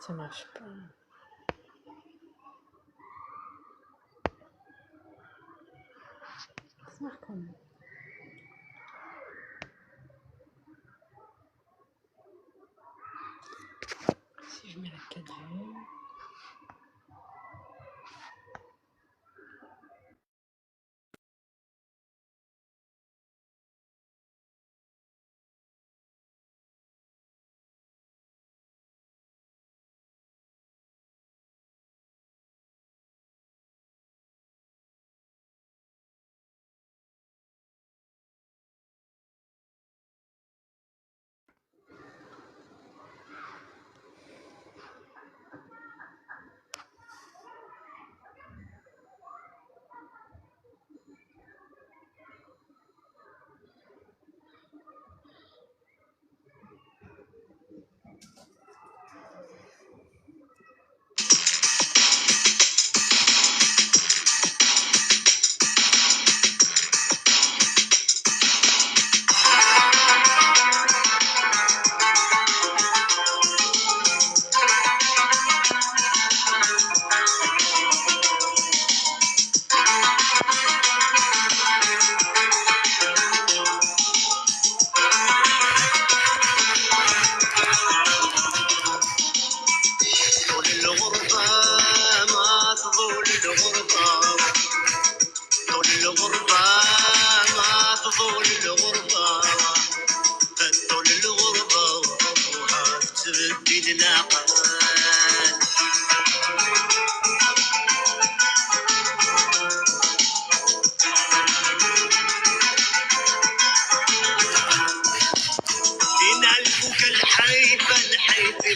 Ça marche pas. Ça marche quand même. Si je mets la 4G.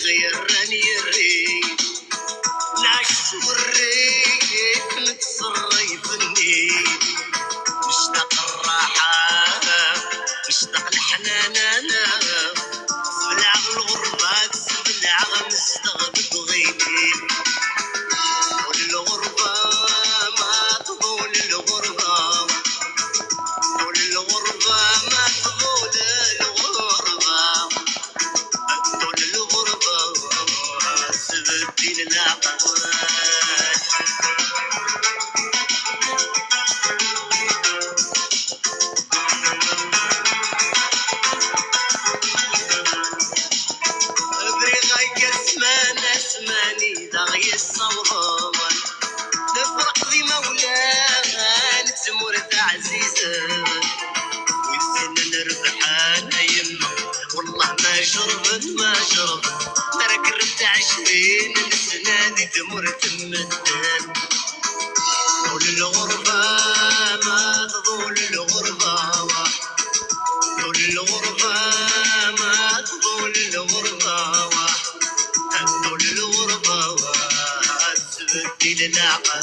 غيرني الريح نعشت والريح متصريفني مشتاق الراحة مشتاق الحنان انا سبلع بالغربة سبلع مستغرب غيبي طول الغربة ما تطول الغربة طول الغربة ما تطول الغربة طول الغربة سبتي العقل اسماني داغي الصواب نفرق ذي مولاه نتمر عزيزة والسن نربحان يما والله ما شرب ما شرب ترك ربت 20 سنة دي تمر تمدن طول الغربة ما تطول الغربة طول الغربة ما تطول الغربة طول الغربة سبتي للعقل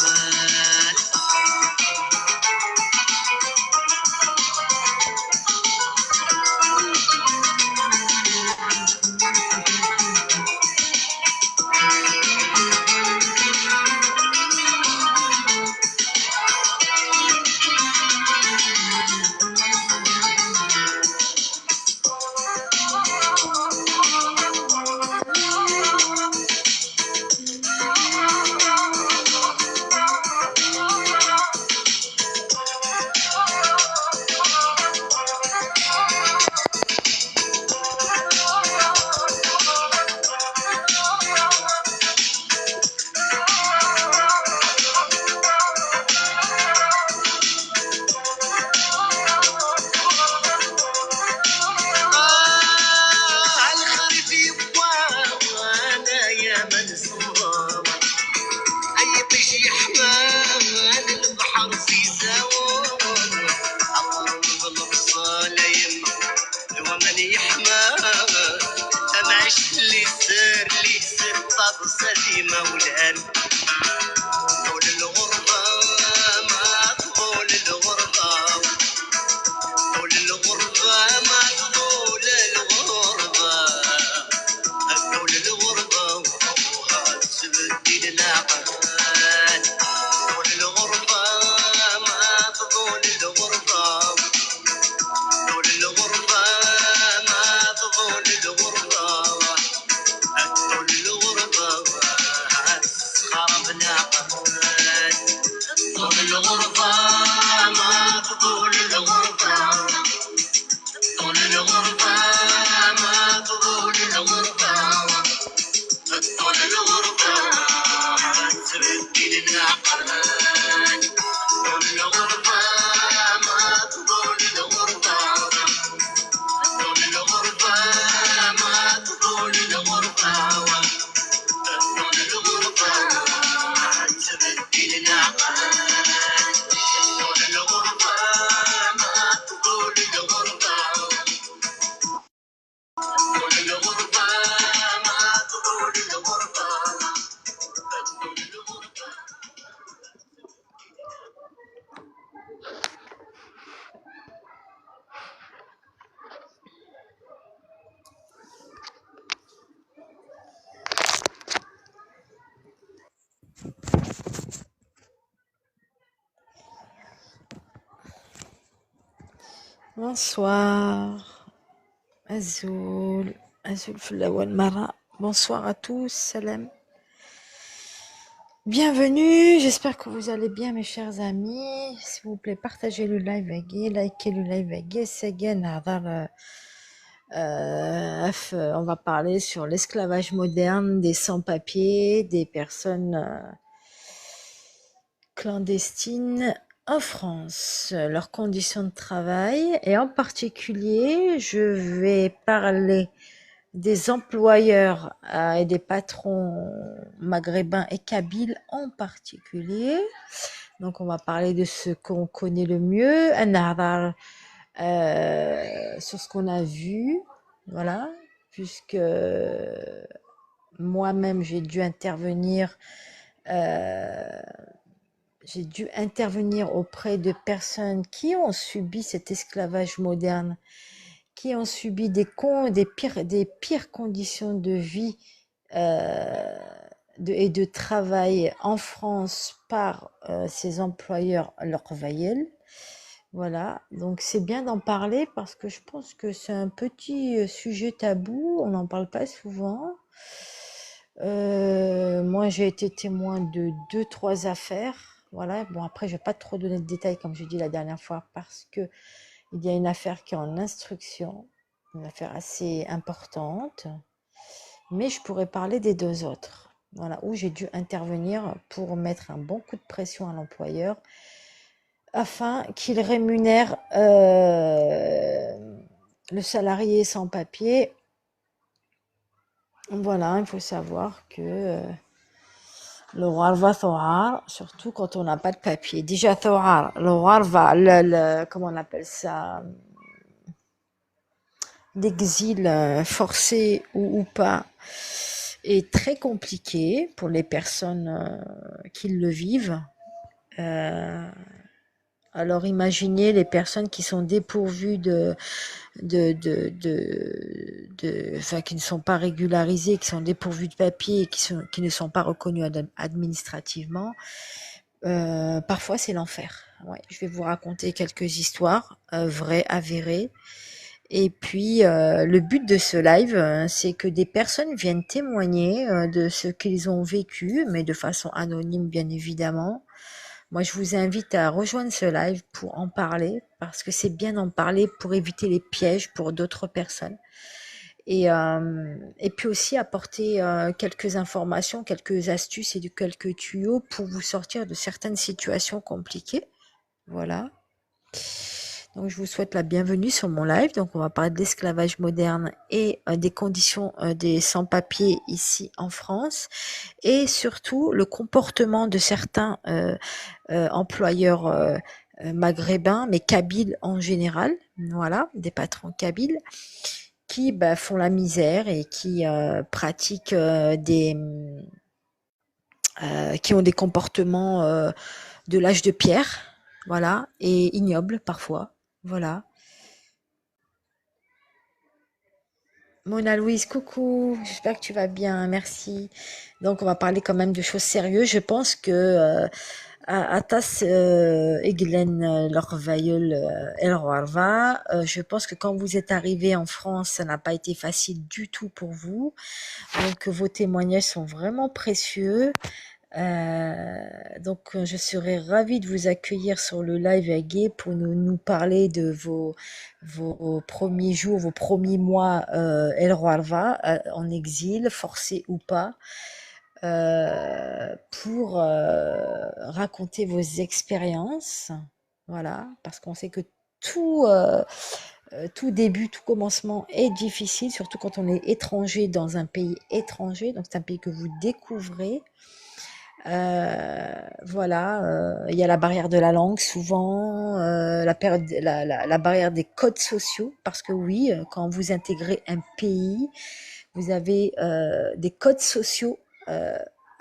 صدي مولان طول الغربة ما تطول الغربة طول الغربة ما تطول الغربة طول الغربة سبتي للعقل طول الغربة ما تطول الغربة طول الغربة ما تطول الغربة طول الغربة طول الغربة ما تطول الغربة طول الغربة ما تطول الغربة طول الغربة تبدي لنا قرن طول الغربة ما تطول الغربة طول الغربة ما تطول الغربة طول الغربة تبدي لنا قرن طول الغربة ما تطول الغربة طول الغربة ما تطول الغربة طول الغربة. Bonsoir, Azul, Azul Flower Mara. Bonsoir à tous, salam. Bienvenue, j'espère que vous allez bien mes chers amis. S'il vous plaît, partagez le live avec likez le live avec Segen Hadar. On va parler sur l'esclavage moderne des sans-papiers, des personnes clandestines en France, leurs conditions de travail et en particulier, je vais parler des employeurs et des patrons maghrébins et kabyles en particulier. Donc, on va parler de ce qu'on connaît le mieux, sur ce qu'on a vu, voilà, puisque moi-même j'ai dû intervenir auprès de personnes qui ont subi cet esclavage moderne, qui ont subi des pires conditions de vie et de travail en France par ces employeurs leurs vaillels. Voilà, donc c'est bien d'en parler parce que je pense que c'est un petit sujet tabou, on n'en parle pas souvent. Moi, j'ai été témoin de 2-3 affaires. Voilà, bon après, je vais pas trop donner de détails comme je dis la dernière fois parce que il y a une affaire qui est en instruction, une affaire assez importante, mais je pourrais parler des 2 autres. Voilà, où j'ai dû intervenir pour mettre un bon coup de pression à l'employeur afin qu'il rémunère le salarié sans papier. Voilà, il faut savoir que le gharva thawar, surtout quand on n'a pas de papier. Déjà thawar, le gharva, comment on appelle ça, d'exil forcé ou pas, est très compliqué pour les personnes qui le vivent. Alors imaginez les personnes qui sont dépourvues enfin qui ne sont pas régularisées, qui sont dépourvues de papier, qui ne sont pas reconnues administrativement. Parfois c'est l'enfer. Ouais, je vais vous raconter quelques histoires vraies, avérées. Et puis le but de ce live, c'est que des personnes viennent témoigner de ce qu'ils ont vécu, mais de façon anonyme bien évidemment. Moi, je vous invite à rejoindre ce live pour en parler, parce que c'est bien d'en parler pour éviter les pièges pour d'autres personnes. Et puis aussi apporter quelques informations, quelques astuces et quelques tuyaux pour vous sortir de certaines situations compliquées. Voilà. Donc, je vous souhaite la bienvenue sur mon live. Donc, on va parler de l'esclavage moderne et des conditions des sans-papiers ici en France. Et surtout, le comportement de certains employeurs maghrébins, mais kabyles en général. Voilà, des patrons kabyles qui font la misère et qui pratiquent qui ont des comportements de l'âge de pierre, voilà, et ignobles parfois. Voilà. Mona Louise, coucou, j'espère que tu vas bien, merci. Donc on va parler quand même de choses sérieuses. Je pense que Atas Eglen Lorvailleul El Roarva, je pense que quand vous êtes arrivé en France, ça n'a pas été facile du tout pour vous. Donc vos témoignages sont vraiment précieux. Donc, je serais ravie de vous accueillir sur le live à Gay pour nous parler de vos premiers jours, vos premiers mois El Roarva, en exil, forcé ou pas, pour raconter vos expériences. Voilà, parce qu'on sait que tout, tout début, tout commencement est difficile, surtout quand on est étranger dans un pays étranger. Donc, c'est un pays que vous découvrez. Voilà, il y a la barrière de la langue souvent, la barrière des codes sociaux, parce que oui, quand vous intégrez un pays, vous avez des codes sociaux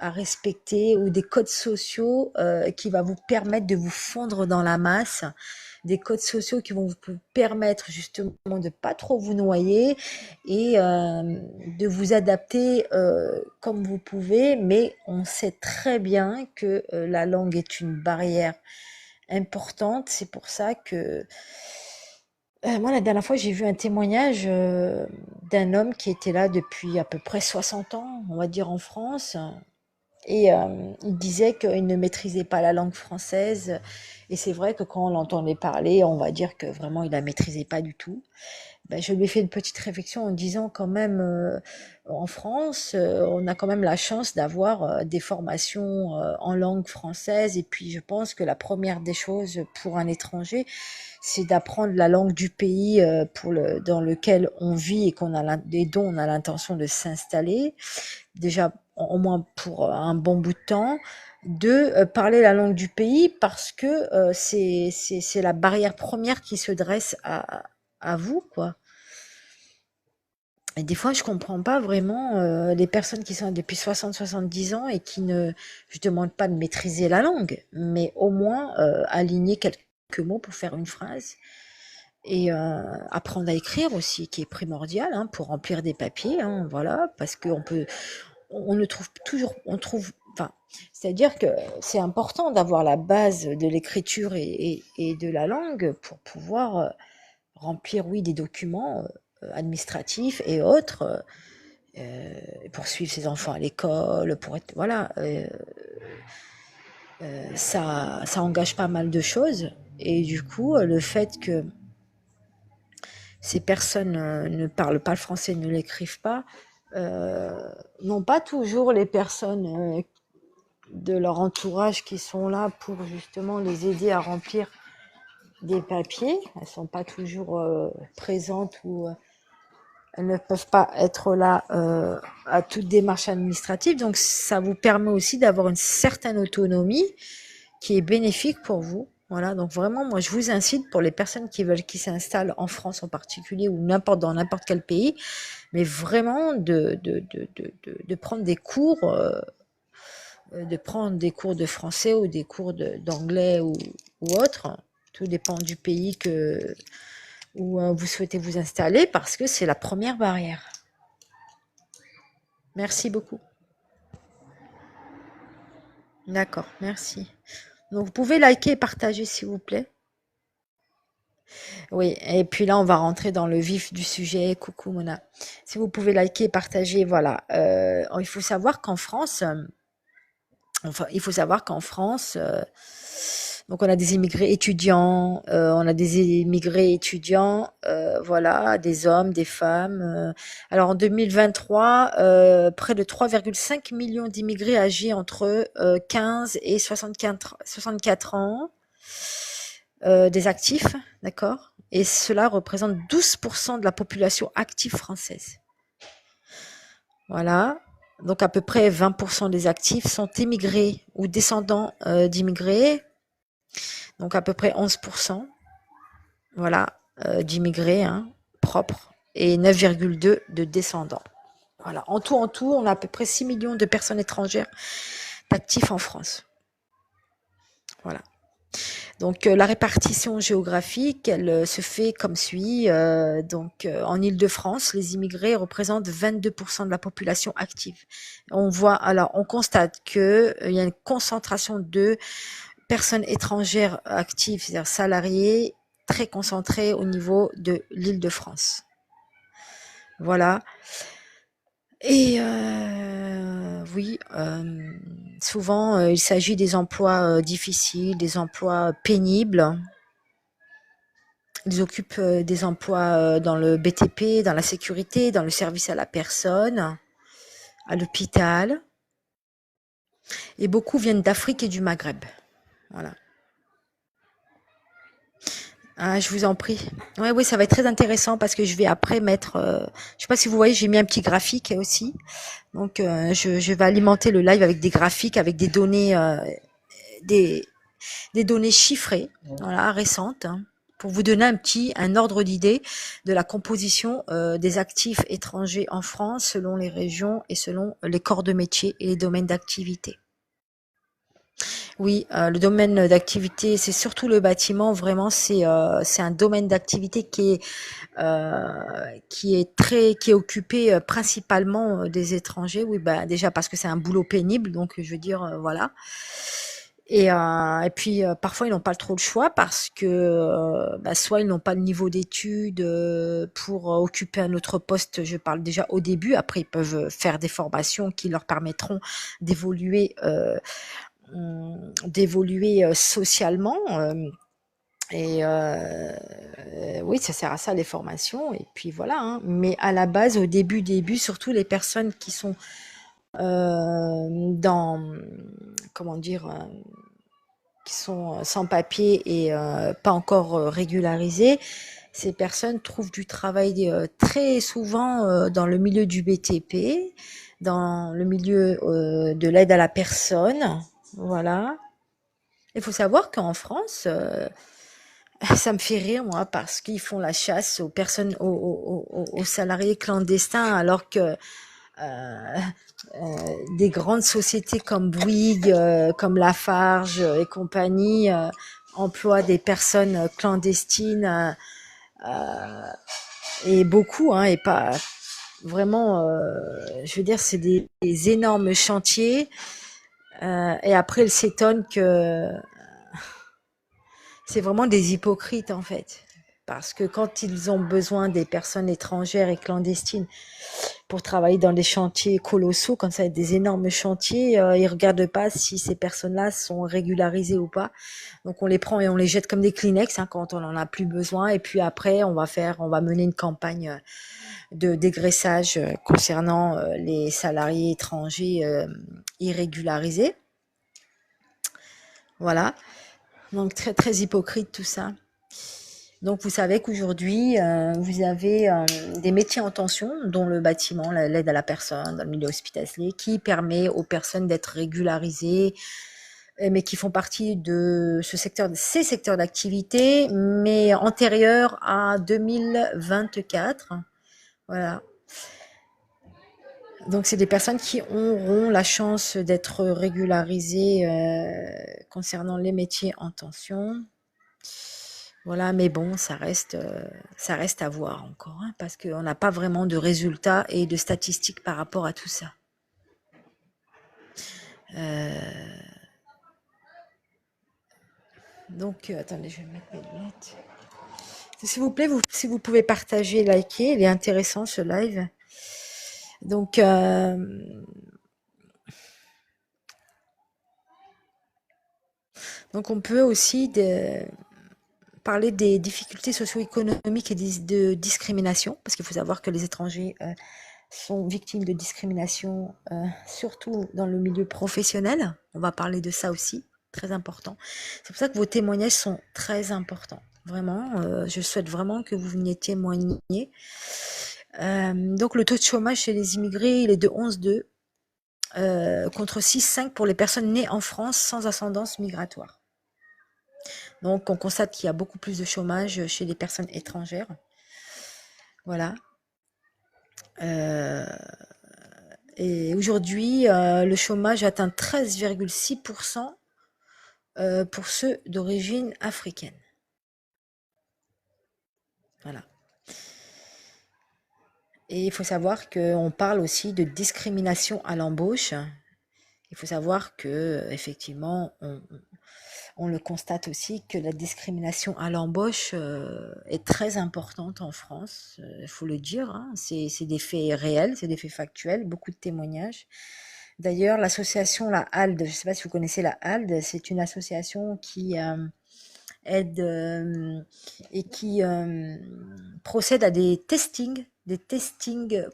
à respecter ou des codes sociaux qui va vous permettre de vous fondre dans la masse, des codes sociaux qui vont vous permettre justement de pas trop vous noyer et de vous adapter comme vous pouvez, mais on sait très bien que la langue est une barrière importante. C'est pour ça que moi, la dernière fois, j'ai vu un témoignage d'un homme qui était là depuis à peu près 60 ans, on va dire en France, et il disait qu'il ne maîtrisait pas la langue française. Et c'est vrai que quand on l'entendait parler, on va dire que vraiment il la maîtrisait pas du tout. Ben, je lui ai fait une petite réflexion en disant quand même, en France, on a quand même la chance d'avoir des formations en langue française. Et puis, je pense que la première des choses pour un étranger, c'est d'apprendre la langue du pays dans lequel on vit et dont on a l'intention de s'installer. Déjà, au moins pour un bon bout de temps, de parler la langue du pays parce que c'est la barrière première qui se dresse à vous, quoi. Et des fois, je comprends pas vraiment les personnes qui sont là depuis 60-70 ans et qui ne, je demande pas de maîtriser la langue, mais au moins aligner quelques mots pour faire une phrase et apprendre à écrire aussi, qui est primordial hein, pour remplir des papiers, hein, voilà, parce qu'on peut, on ne trouve toujours, on trouve, enfin, c'est-à-dire que c'est important d'avoir la base de l'écriture et de la langue pour pouvoir remplir, oui, des documents administratifs et autres, pour suivre ses enfants à l'école, pour être, voilà, ça engage pas mal de choses. Et du coup, le fait que ces personnes ne parlent pas le français, ne l'écrivent pas, n'ont pas toujours les personnes de leur entourage qui sont là pour justement les aider à remplir des papiers. Elles sont pas toujours présentes ou elles ne peuvent pas être là à toute démarche administrative. Donc, ça vous permet aussi d'avoir une certaine autonomie qui est bénéfique pour vous. Voilà, donc vraiment, moi, je vous incite pour les personnes qui s'installent en France en particulier ou dans n'importe quel pays, mais vraiment de prendre des cours, de français ou des cours d'anglais ou autre. Tout dépend du pays où vous souhaitez vous installer parce que c'est la première barrière. Merci beaucoup. D'accord, merci. Donc, vous pouvez liker et partager, s'il vous plaît. Oui, et puis là, on va rentrer dans le vif du sujet. Coucou, Mona. Si vous pouvez liker et partager, voilà. Il faut savoir qu'en France, donc on a des immigrés étudiants, voilà, des hommes, des femmes. Alors en 2023, près de 3,5 millions d'immigrés âgés entre 15 et 64 ans, des actifs, d'accord? Et cela représente 12% de la population active française. Voilà. Donc à peu près 20% des actifs sont émigrés ou descendants d'immigrés. Donc à peu près 11%, voilà, d'immigrés hein, propres et 9,2 de descendants. Voilà. En tout, on a à peu près 6 millions de personnes étrangères actives en France. Voilà. Donc la répartition géographique, elle se fait comme suit. En Île-de-France, les immigrés représentent 22% de la population active. On constate que il y a une concentration de personnes étrangères actives, c'est-à-dire salariées, très concentrées au niveau de l'Île-de-France. Voilà. Et oui. Souvent, il s'agit des emplois difficiles, des emplois pénibles. Ils occupent des emplois dans le BTP, dans la sécurité, dans le service à la personne, à l'hôpital. Et beaucoup viennent d'Afrique et du Maghreb. Voilà. Ah, je vous en prie. Ouais, oui, ça va être très intéressant parce que je vais après mettre, je sais pas si vous voyez, j'ai mis un petit graphique aussi. Donc, je vais alimenter le live avec des graphiques, avec des, des données chiffrées, voilà, récentes, hein, pour vous donner un ordre d'idée de la composition des actifs étrangers en France selon les régions et selon les corps de métier et les domaines d'activité. Oui, le domaine d'activité, c'est surtout le bâtiment. Vraiment, c'est un domaine d'activité qui est occupé principalement des étrangers. Oui, bah déjà parce que c'est un boulot pénible, donc je veux dire voilà. Et puis parfois ils n'ont pas trop le choix parce que bah, soit ils n'ont pas le niveau d'études pour occuper un autre poste. Je parle déjà au début. Après ils peuvent faire des formations qui leur permettront d'évoluer socialement. Oui, ça sert à ça les formations. Et puis voilà, hein. Mais à la base, au début, surtout les personnes qui sont dans, comment dire, qui sont sans papier et pas encore régularisées, ces personnes trouvent du travail très souvent dans le milieu du BTP, dans le milieu de l'aide à la personne. Voilà. Il faut savoir qu'en France, ça me fait rire, moi, parce qu'ils font la chasse aux personnes, aux salariés clandestins, alors que des grandes sociétés comme Bouygues, comme Lafarge et compagnie emploient des personnes clandestines et beaucoup, hein, et pas vraiment. Je veux dire, c'est des énormes chantiers. Et après, ils s'étonnent que c'est vraiment des hypocrites en fait. Parce que quand ils ont besoin des personnes étrangères et clandestines pour travailler dans des chantiers colossaux, quand ça va être des énormes chantiers, ils regardent pas si ces personnes-là sont régularisées ou pas. Donc on les prend et on les jette comme des Kleenex hein, quand on en a plus besoin. Et puis après, on va mener une campagne de dégraissage concernant les salariés étrangers irrégularisés. Voilà. Donc très très hypocrite tout ça. Donc vous savez qu'aujourd'hui, vous avez des métiers en tension, dont le bâtiment, l'aide à la personne, dans le milieu hospitalier, qui permet aux personnes d'être régularisées, mais qui font partie de ces secteurs d'activité, mais antérieurs à 2024. Voilà. Donc c'est des personnes qui auront la chance d'être régularisées concernant les métiers en tension. Voilà, mais bon, ça reste à voir encore, hein, parce qu'on n'a pas vraiment de résultats et de statistiques par rapport à tout ça. Donc, attendez, je vais mettre mes lunettes. S'il vous plaît, si vous pouvez partager, liker, il est intéressant ce live. Donc, on peut aussi parler des difficultés socio-économiques et de discrimination, parce qu'il faut savoir que les étrangers sont victimes de discrimination, surtout dans le milieu professionnel. On va parler de ça aussi, très important. C'est pour ça que vos témoignages sont très importants. Vraiment, je souhaite vraiment que vous veniez témoigner. Donc le taux de chômage chez les immigrés, il est de 11,2 contre 6,5 pour les personnes nées en France sans ascendance migratoire. Donc on constate qu'il y a beaucoup plus de chômage chez les personnes étrangères. Voilà. Et aujourd'hui, le chômage atteint 13,6% pour ceux d'origine africaine. Voilà. Et il faut savoir qu'on parle aussi de discrimination à l'embauche. Il faut savoir que effectivement, on le constate aussi que la discrimination à l'embauche est très importante en France. Il faut le dire, hein. C'est des faits réels, c'est des faits factuels, beaucoup de témoignages. D'ailleurs, l'association, la HALD, je ne sais pas si vous connaissez la HALD, c'est une association qui aide et qui procède à des testings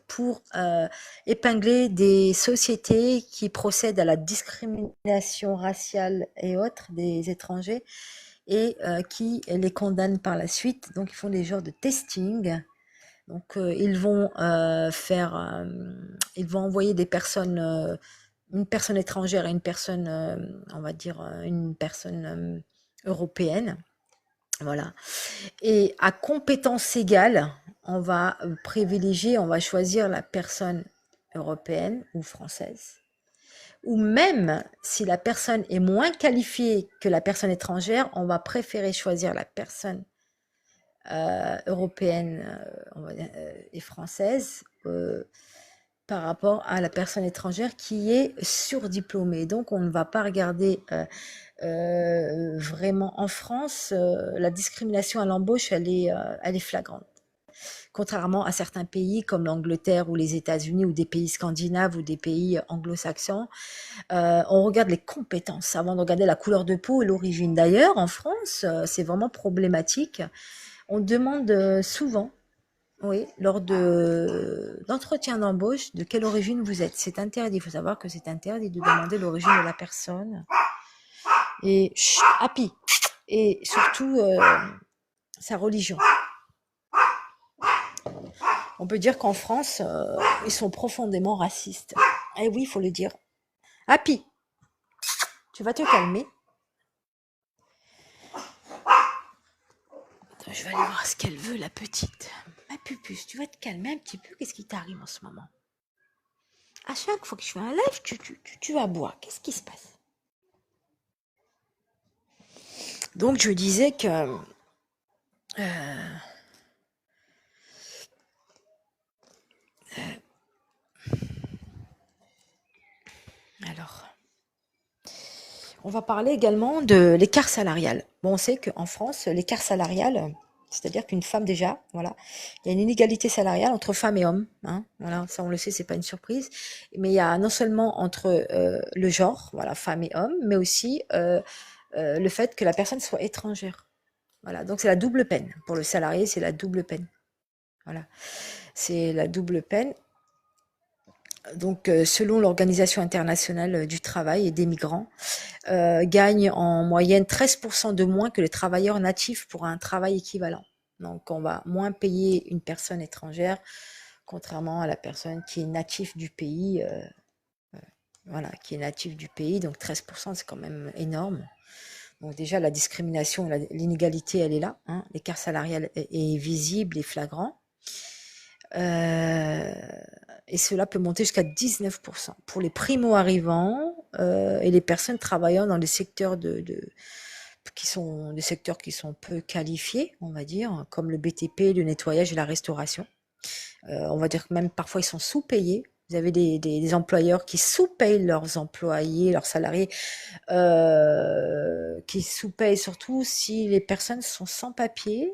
pour épingler des sociétés qui procèdent à la discrimination raciale et autres des étrangers et qui les condamnent par la suite. Donc, ils font des genres de testing. Donc, ils vont envoyer des personnes, une personne étrangère et une personne, on va dire, une personne européenne. Voilà. Et à compétences égales, on va privilégier, on va choisir la personne européenne ou française. Ou même si la personne est moins qualifiée que la personne étrangère, on va préférer choisir la personne européenne et française par rapport à la personne étrangère qui est surdiplômée. Donc, on ne va pas regarder vraiment en France, la discrimination à l'embauche, elle est flagrante. Contrairement à certains pays comme l'Angleterre ou les États-Unis ou des pays scandinaves ou des pays anglo-saxons, on regarde les compétences avant de regarder la couleur de peau et l'origine. D'ailleurs, en France, c'est vraiment problématique. On demande souvent, oui, lors d'entretien d'embauche, de quelle origine vous êtes. C'est interdit. Il faut savoir que c'est interdit de demander l'origine de la personne. Et happy. Et surtout sa religion. On peut dire qu'en France, ils sont profondément racistes. Et oui, il faut le dire. Happy, tu vas te calmer. Attends, je vais aller voir ce qu'elle veut, la petite. Ma pupuce, tu vas te calmer un petit peu. Qu'est-ce qui t'arrive en ce moment? À chaque fois que je fais un live, tu vas boire. Qu'est-ce qui se passe? Donc, je disais que... alors, on va parler également de l'écart salarial. Bon, on sait qu'en France, l'écart salarial, c'est-à-dire qu'une femme déjà, voilà, il y a une inégalité salariale entre femmes et hommes, hein, voilà, ça on le sait, c'est pas une surprise, mais il y a non seulement entre le genre, voilà, femme et homme, mais aussi le fait que la personne soit étrangère. Voilà, donc c'est la double peine. Pour le salarié, c'est la double peine. Voilà, c'est la double peine. Donc, selon l'Organisation internationale du travail et des migrants, gagnent en moyenne 13% de moins que les travailleurs natifs pour un travail équivalent. Donc, on va moins payer une personne étrangère, contrairement à la personne qui est native du pays. Voilà, qui est native du pays. Donc, 13%, c'est quand même énorme. Donc, déjà, la discrimination, l'inégalité, elle est là. Hein. L'écart salarial est visible et flagrant. Et cela peut monter jusqu'à 19% pour les primo-arrivants et les personnes travaillant dans des secteurs qui sont des secteurs qui sont peu qualifiés, on va dire, comme le BTP, le nettoyage et la restauration. On va dire que même parfois ils sont sous-payés. Vous avez des employeurs qui sous-payent leurs employés, leurs salariés, qui sous-payent surtout si les personnes sont sans papier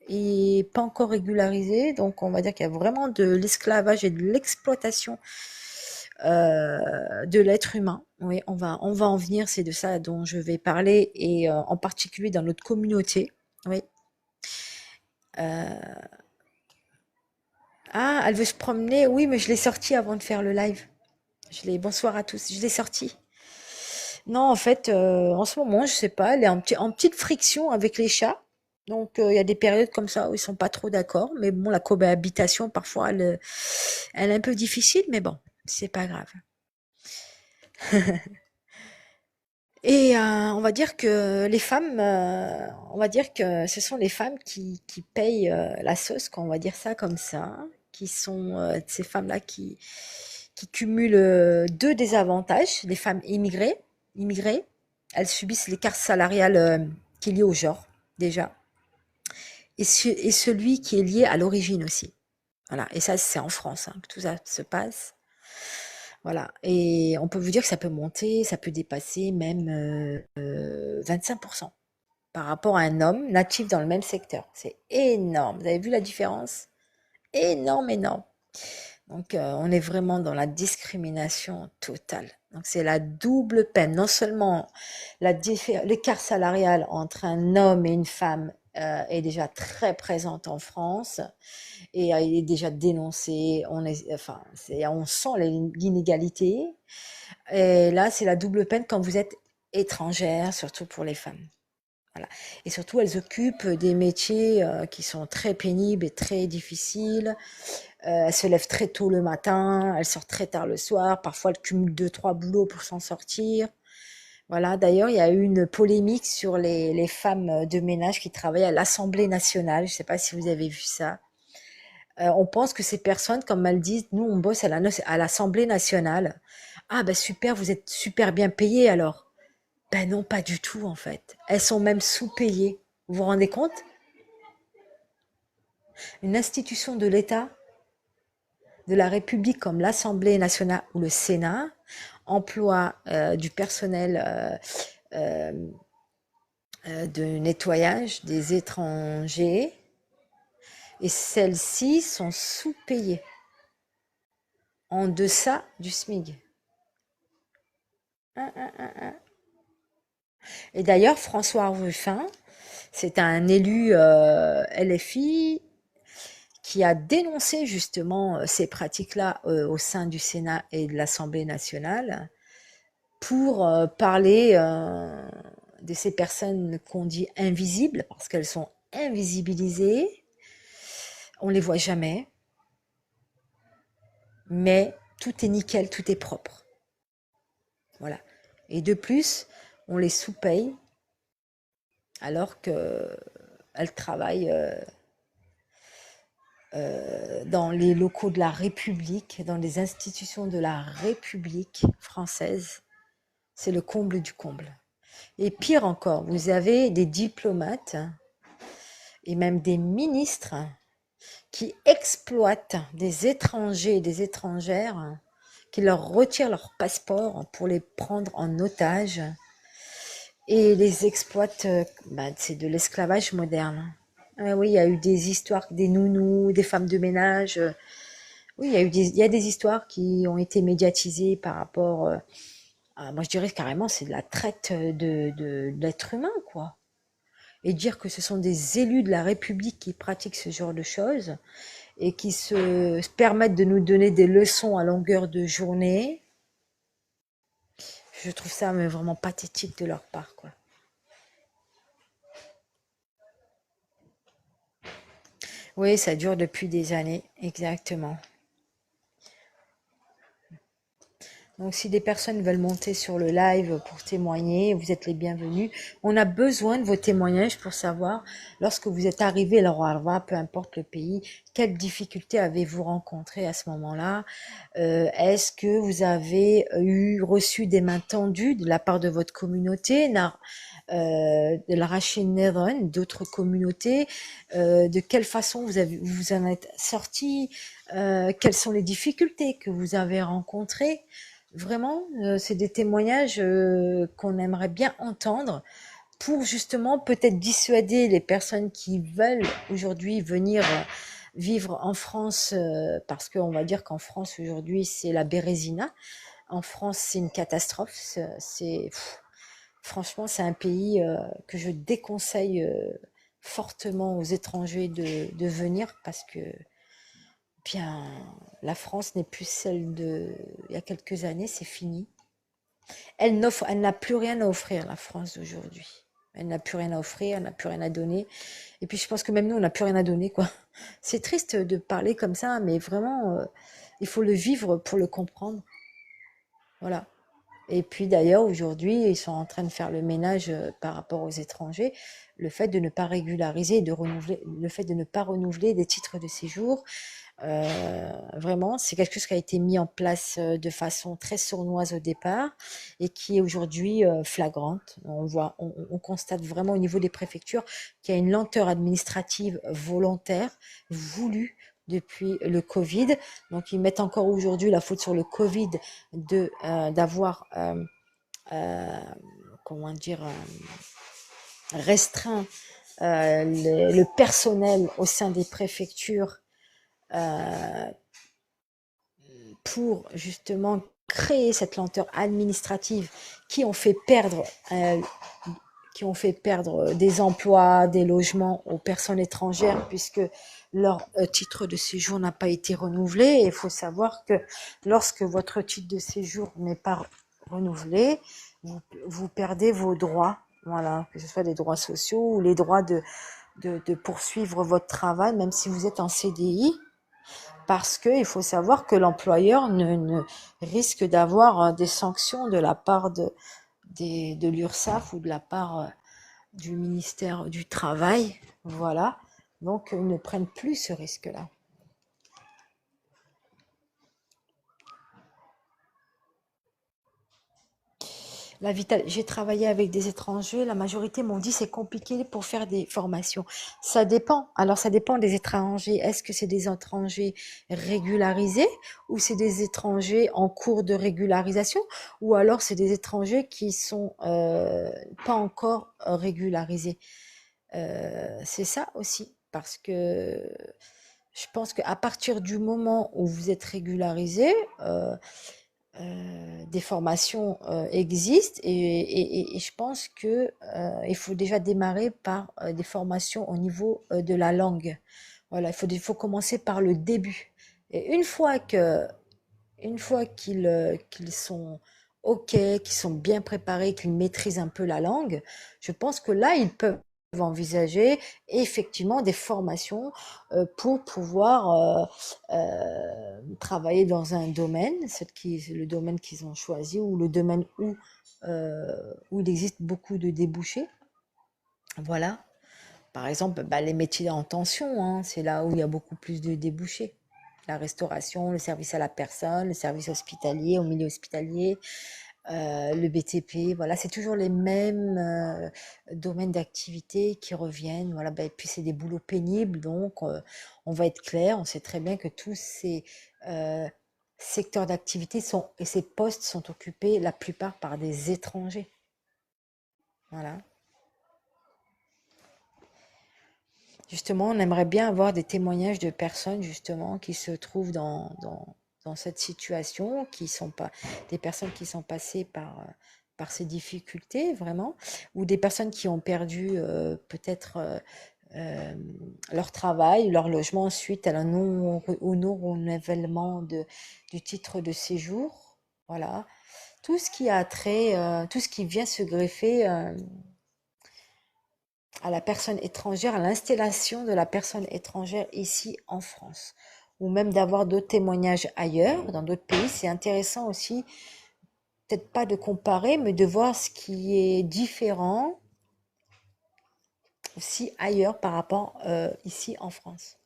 et pas encore régularisées. Donc on va dire qu'il y a vraiment de l'esclavage et de l'exploitation de l'être humain. Oui, on va en venir, c'est de ça dont je vais parler, et en particulier dans notre communauté. Oui. Ah, elle veut se promener. Oui, mais je l'ai sortie avant de faire le live. Bonsoir à tous. Je l'ai sortie. Non, en fait, en ce moment, je sais pas, elle est en petite friction avec les chats. Donc, il y a des périodes comme ça où ils sont pas trop d'accord. Mais bon, la cohabitation, parfois, elle est un peu difficile, mais bon, c'est pas grave. Et on va dire que les femmes, on va dire que ce sont les femmes qui payent la sauce, quoi, on va dire ça comme ça, qui sont ces femmes-là qui cumulent deux désavantages. Les femmes immigrées, elles subissent l'écart salarial qui est lié au genre, déjà, et celui qui est lié à l'origine aussi. Voilà, et ça, c'est en France hein, que tout ça se passe. Voilà, et on peut vous dire que ça peut monter, ça peut dépasser même 25% par rapport à un homme natif dans le même secteur. C'est énorme. Vous avez vu la différence? Énorme, énorme. Donc, on est vraiment dans la discrimination totale. Donc, c'est la double peine. Non seulement l'écart salarial entre un homme et une femme est déjà très présente en France et il est déjà dénoncé. On sent l'inégalité. Et là, c'est la double peine quand vous êtes étrangère, surtout pour les femmes. Voilà. Et surtout, elles occupent des métiers qui sont très pénibles et très difficiles. Elles se lèvent très tôt le matin, elles sortent très tard le soir. Parfois, elles cumulent deux, trois boulots pour s'en sortir. Voilà. D'ailleurs, il y a eu une polémique sur les femmes de ménage qui travaillent à l'Assemblée nationale. Je ne sais pas si vous avez vu ça. On pense que ces personnes, comme elles disent, nous, on bosse à l'Assemblée nationale. Ah, ben super, vous êtes super bien payés alors. Ben non, pas du tout en fait. Elles sont même sous-payées. Vous vous rendez compte? Une institution de l'État, de la République comme l'Assemblée nationale ou le Sénat, emploie du personnel de nettoyage des étrangers et celles-ci sont sous-payées, en deçà du SMIC. Et d'ailleurs, François Ruffin, c'est un élu LFI qui a dénoncé justement ces pratiques-là au sein du Sénat et de l'Assemblée nationale pour parler de ces personnes qu'on dit invisibles, parce qu'elles sont invisibilisées, on les voit jamais, mais tout est nickel, tout est propre. Voilà. Et de plus, on les sous-paye alors qu'elles travaillent dans les locaux de la République, dans les institutions de la République française. C'est le comble du comble. Et pire encore, vous avez des diplomates et même des ministres qui exploitent des étrangers et des étrangères, qui leur retirent leur passeport pour les prendre en otage et les exploitent. C'est de l'esclavage moderne. Oui, il y a eu des histoires, des nounous, des femmes de ménage. Oui, il y a des histoires qui ont été médiatisées par rapport moi je dirais carrément c'est de la traite de l'être humain, quoi. Et dire que ce sont des élus de la République qui pratiquent ce genre de choses et qui se permettent de nous donner des leçons à longueur de journée, je trouve ça mais vraiment pathétique de leur part, quoi. Oui, ça dure depuis des années, exactement. Donc, si des personnes veulent monter sur le live pour témoigner, vous êtes les bienvenus. On a besoin de vos témoignages pour savoir, lorsque vous êtes arrivé à Rwanda, peu importe le pays, quelles difficultés avez-vous rencontrées à ce moment-là? Est-ce que vous avez reçu des mains tendues de la part de votre communauté, de la Rachel Neron, d'autres communautés? De quelle façon vous en êtes sorti? Quelles sont les difficultés que vous avez rencontrées? Vraiment, c'est des témoignages qu'on aimerait bien entendre pour justement peut-être dissuader les personnes qui veulent aujourd'hui venir vivre en France, parce qu'on va dire qu'en France aujourd'hui c'est la bérésina. En France c'est une catastrophe. Franchement c'est un pays que je déconseille fortement aux étrangers de venir parce que bien la France n'est plus celle de il y a quelques années, c'est fini. Elle n'a plus rien à offrir, la France d'aujourd'hui. Elle n'a plus rien à offrir, elle n'a plus rien à donner. Et puis je pense que même nous, on n'a plus rien à donner, quoi. C'est triste de parler comme ça, mais vraiment, il faut le vivre pour le comprendre. Voilà. Et puis d'ailleurs, aujourd'hui, ils sont en train de faire le ménage par rapport aux étrangers. Le fait de ne pas régulariser, le fait de ne pas renouveler des titres de séjour, vraiment, c'est quelque chose qui a été mis en place de façon très sournoise au départ et qui est aujourd'hui flagrante. On constate vraiment au niveau des préfectures qu'il y a une lenteur administrative volontaire, voulue depuis le Covid. Donc, ils mettent encore aujourd'hui la faute sur le Covid d'avoir, comment dire, restreint le personnel au sein des préfectures pour justement créer cette lenteur administrative qui ont fait perdre euh, des emplois, des logements aux personnes étrangères puisque leur titre de séjour n'a pas été renouvelé. Et il faut savoir que lorsque votre titre de séjour n'est pas renouvelé, vous perdez vos droits, voilà, que ce soit des droits sociaux ou les droits de poursuivre votre travail, même si vous êtes en CDI, parce qu'il faut savoir que l'employeur ne risque d'avoir des sanctions de la part de l'URSSAF ou de la part du ministère du Travail, voilà. Donc, ils ne prennent plus ce risque-là. J'ai travaillé avec des étrangers, la majorité m'ont dit c'est compliqué pour faire des formations. Ça dépend. Alors ça dépend des étrangers. Est-ce que c'est des étrangers régularisés ou c'est des étrangers en cours de régularisation ou alors c'est des étrangers qui sont pas encore régularisés. C'est ça aussi parce que je pense qu'à partir du moment où vous êtes régularisé, des formations existent et je pense que il faut déjà démarrer par des formations au niveau de la langue. Voilà, il faut commencer par le début. Et une fois qu'ils sont OK, qu'ils sont bien préparés, qu'ils maîtrisent un peu la langue, je pense que là, ils peuvent envisager effectivement des formations pour pouvoir travailler dans un domaine, le domaine qu'ils ont choisi ou le domaine où il existe beaucoup de débouchés. Voilà. Par exemple, bah, les métiers en tension, hein, c'est là où il y a beaucoup plus de débouchés. La restauration, le service à la personne, le service hospitalier, au milieu hospitalier, le BTP, voilà, c'est toujours les mêmes domaines d'activité qui reviennent. Voilà, bah, et puis c'est des boulots pénibles, donc on va être clair, on sait très bien que tous ces euh, secteurs d'activité et ces postes sont occupés la plupart par des étrangers. Voilà. Justement, on aimerait bien avoir des témoignages de personnes justement qui se trouvent dans cette situation, qui sont pas des personnes qui sont passées par ces difficultés vraiment, ou des personnes qui ont perdu peut-être leur travail, leur logement suite à au non-renouvellement du titre de séjour. Voilà. Tout ce qui a trait, tout ce qui vient se greffer à la personne étrangère, à l'installation de la personne étrangère ici en France, ou même d'avoir d'autres témoignages ailleurs, dans d'autres pays. C'est intéressant aussi, peut-être pas de comparer, mais de voir ce qui est différent aussi ailleurs par rapport ici en France.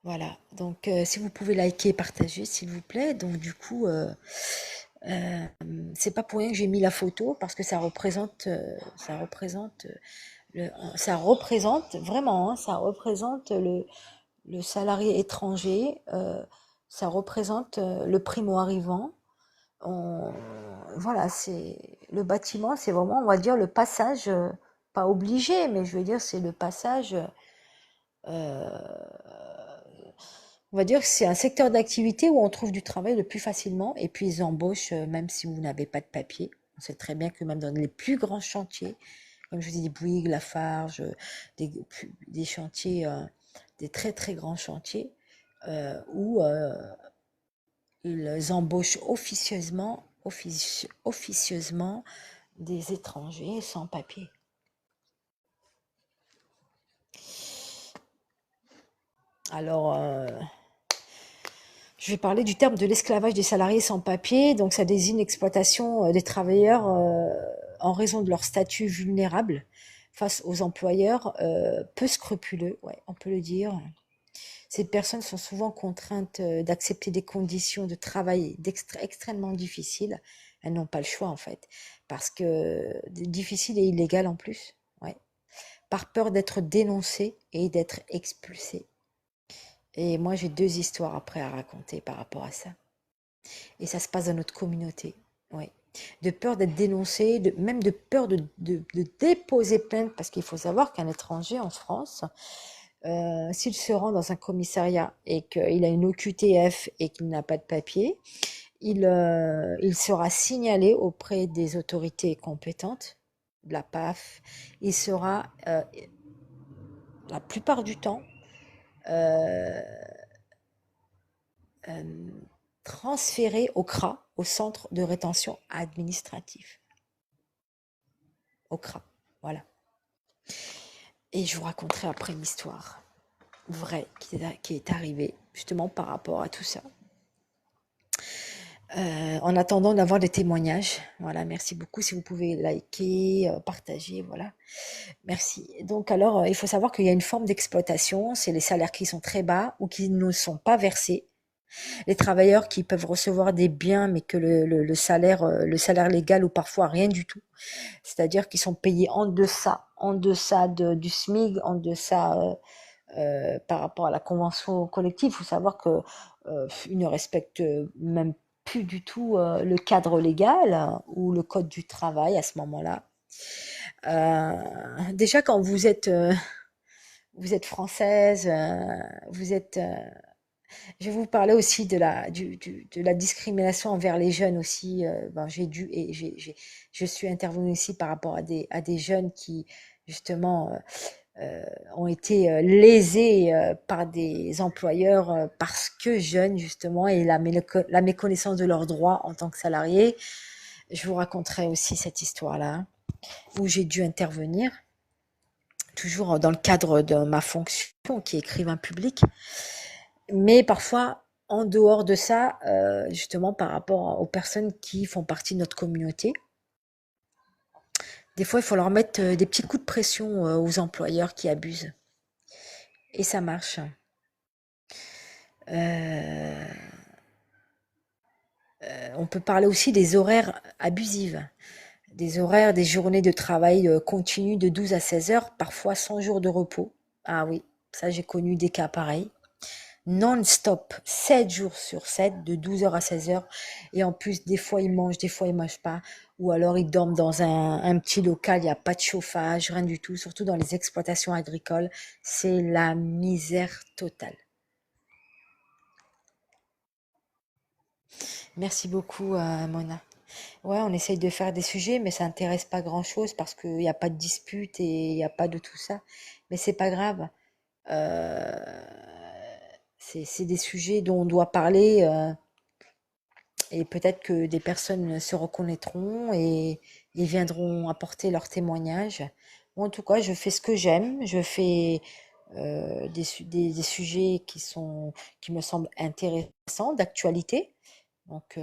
Voilà, donc si vous pouvez liker et partager, s'il vous plaît. Donc du coup, euh, c'est pas pour rien que j'ai mis la photo parce que ça représente vraiment, hein, ça représente le salarié étranger, ça représente le primo-arrivant. On- voilà, c'est le bâtiment, c'est vraiment, on va dire, le passage, pas obligé, mais je veux dire, c'est le passage. On va dire que c'est un secteur d'activité où on trouve du travail le plus facilement et puis ils embauchent même si vous n'avez pas de papier. On sait très bien que même dans les plus grands chantiers, comme je vous ai dit, Bouygues, Lafarge, des, des chantiers, des très très grands chantiers, où ils embauchent officieusement des étrangers sans papier. Alors, je vais parler du terme de l'esclavage des salariés sans papier. Donc, ça désigne l'exploitation des travailleurs en raison de leur statut vulnérable face aux employeurs peu scrupuleux, ouais, on peut le dire. Ces personnes sont souvent contraintes d'accepter des conditions de travail extrêmement difficiles. Elles n'ont pas le choix en fait, parce que difficile et illégal en plus, ouais. Par peur d'être dénoncées et d'être expulsées. Et moi, j'ai deux histoires après à raconter par rapport à ça. Et ça se passe dans notre communauté. Ouais. De peur d'être dénoncé, même de peur de déposer plainte, parce qu'il faut savoir qu'un étranger en France, s'il se rend dans un commissariat et qu'il a une OQTF et qu'il n'a pas de papier, il sera signalé auprès des autorités compétentes, de la PAF. Il sera, la plupart du temps, euh, euh, transféré au CRA, au centre de rétention administratif. Au CRA, voilà. Et je vous raconterai après une histoire vraie qui est arrivée justement par rapport à tout ça. En attendant d'avoir des témoignages, voilà, merci beaucoup. Si vous pouvez liker, partager, voilà, merci. Donc alors, il faut savoir qu'il y a une forme d'exploitation, c'est les salaires qui sont très bas ou qui ne sont pas versés. Les travailleurs qui peuvent recevoir des biens, mais que le salaire légal ou parfois rien du tout. C'est-à-dire qu'ils sont payés en deçà du SMIC, en deçà par rapport à la convention collective. Il faut savoir que ils ne respectent même plus du tout le cadre légal ou le code du travail à ce moment-là. Déjà, quand vous êtes française, vous êtes je vais vous parler aussi de la discrimination envers les jeunes aussi. Ben, je suis intervenue ici par rapport à des jeunes qui, justement, ont été lésés par des employeurs parce que jeunes, justement, et la méconnaissance de leurs droits en tant que salariés. Je vous raconterai aussi cette histoire-là, où j'ai dû intervenir, toujours dans le cadre de ma fonction qui est écrivain public. Mais parfois, en dehors de ça, justement par rapport aux personnes qui font partie de notre communauté, des fois, il faut leur mettre des petits coups de pression aux employeurs qui abusent. Et ça marche. Euh, on peut parler aussi des horaires abusifs, des horaires, des journées de travail continues de 12 à 16 heures, parfois sans jour de repos. Ah oui, ça j'ai connu des cas pareils. Non-stop, 7 jours sur 7, de 12 heures à 16 heures. Et en plus, des fois, ils mangent, des fois, ils mangent pas. Ou alors, ils dorment dans un petit local, il n'y a pas de chauffage, rien du tout. Surtout dans les exploitations agricoles, c'est la misère totale. Merci beaucoup, Mona. Ouais, on essaye de faire des sujets, mais ça intéresse pas grand-chose parce qu'il n'y a pas de dispute et il n'y a pas de tout ça. Mais c'est pas grave. Euh, c'est des sujets dont on doit parler. Et peut-être que des personnes se reconnaîtront et viendront apporter leur témoignage. Moi, en tout cas, je fais ce que j'aime. Je fais des sujets qui me semblent intéressants, d'actualité. Donc,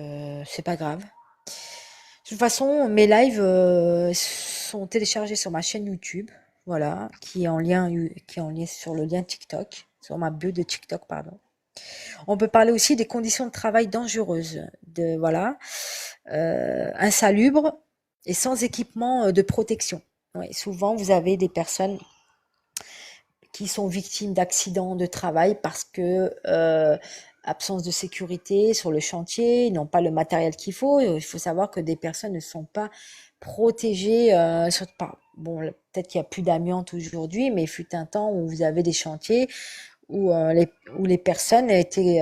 c'est pas grave. De toute façon, mes lives sont téléchargés sur ma chaîne YouTube, voilà, qui est en lien sur le lien TikTok, sur ma bio de TikTok, pardon. On peut parler aussi des conditions de travail dangereuses, voilà, insalubres et sans équipement de protection. Ouais, souvent, vous avez des personnes qui sont victimes d'accidents de travail parce que absence de sécurité sur le chantier, ils n'ont pas le matériel qu'il faut. Il faut savoir que des personnes ne sont pas protégées bon, peut-être qu'il y a plus d'amiante aujourd'hui, mais il fut un temps où vous avez des chantiers où les personnes étaient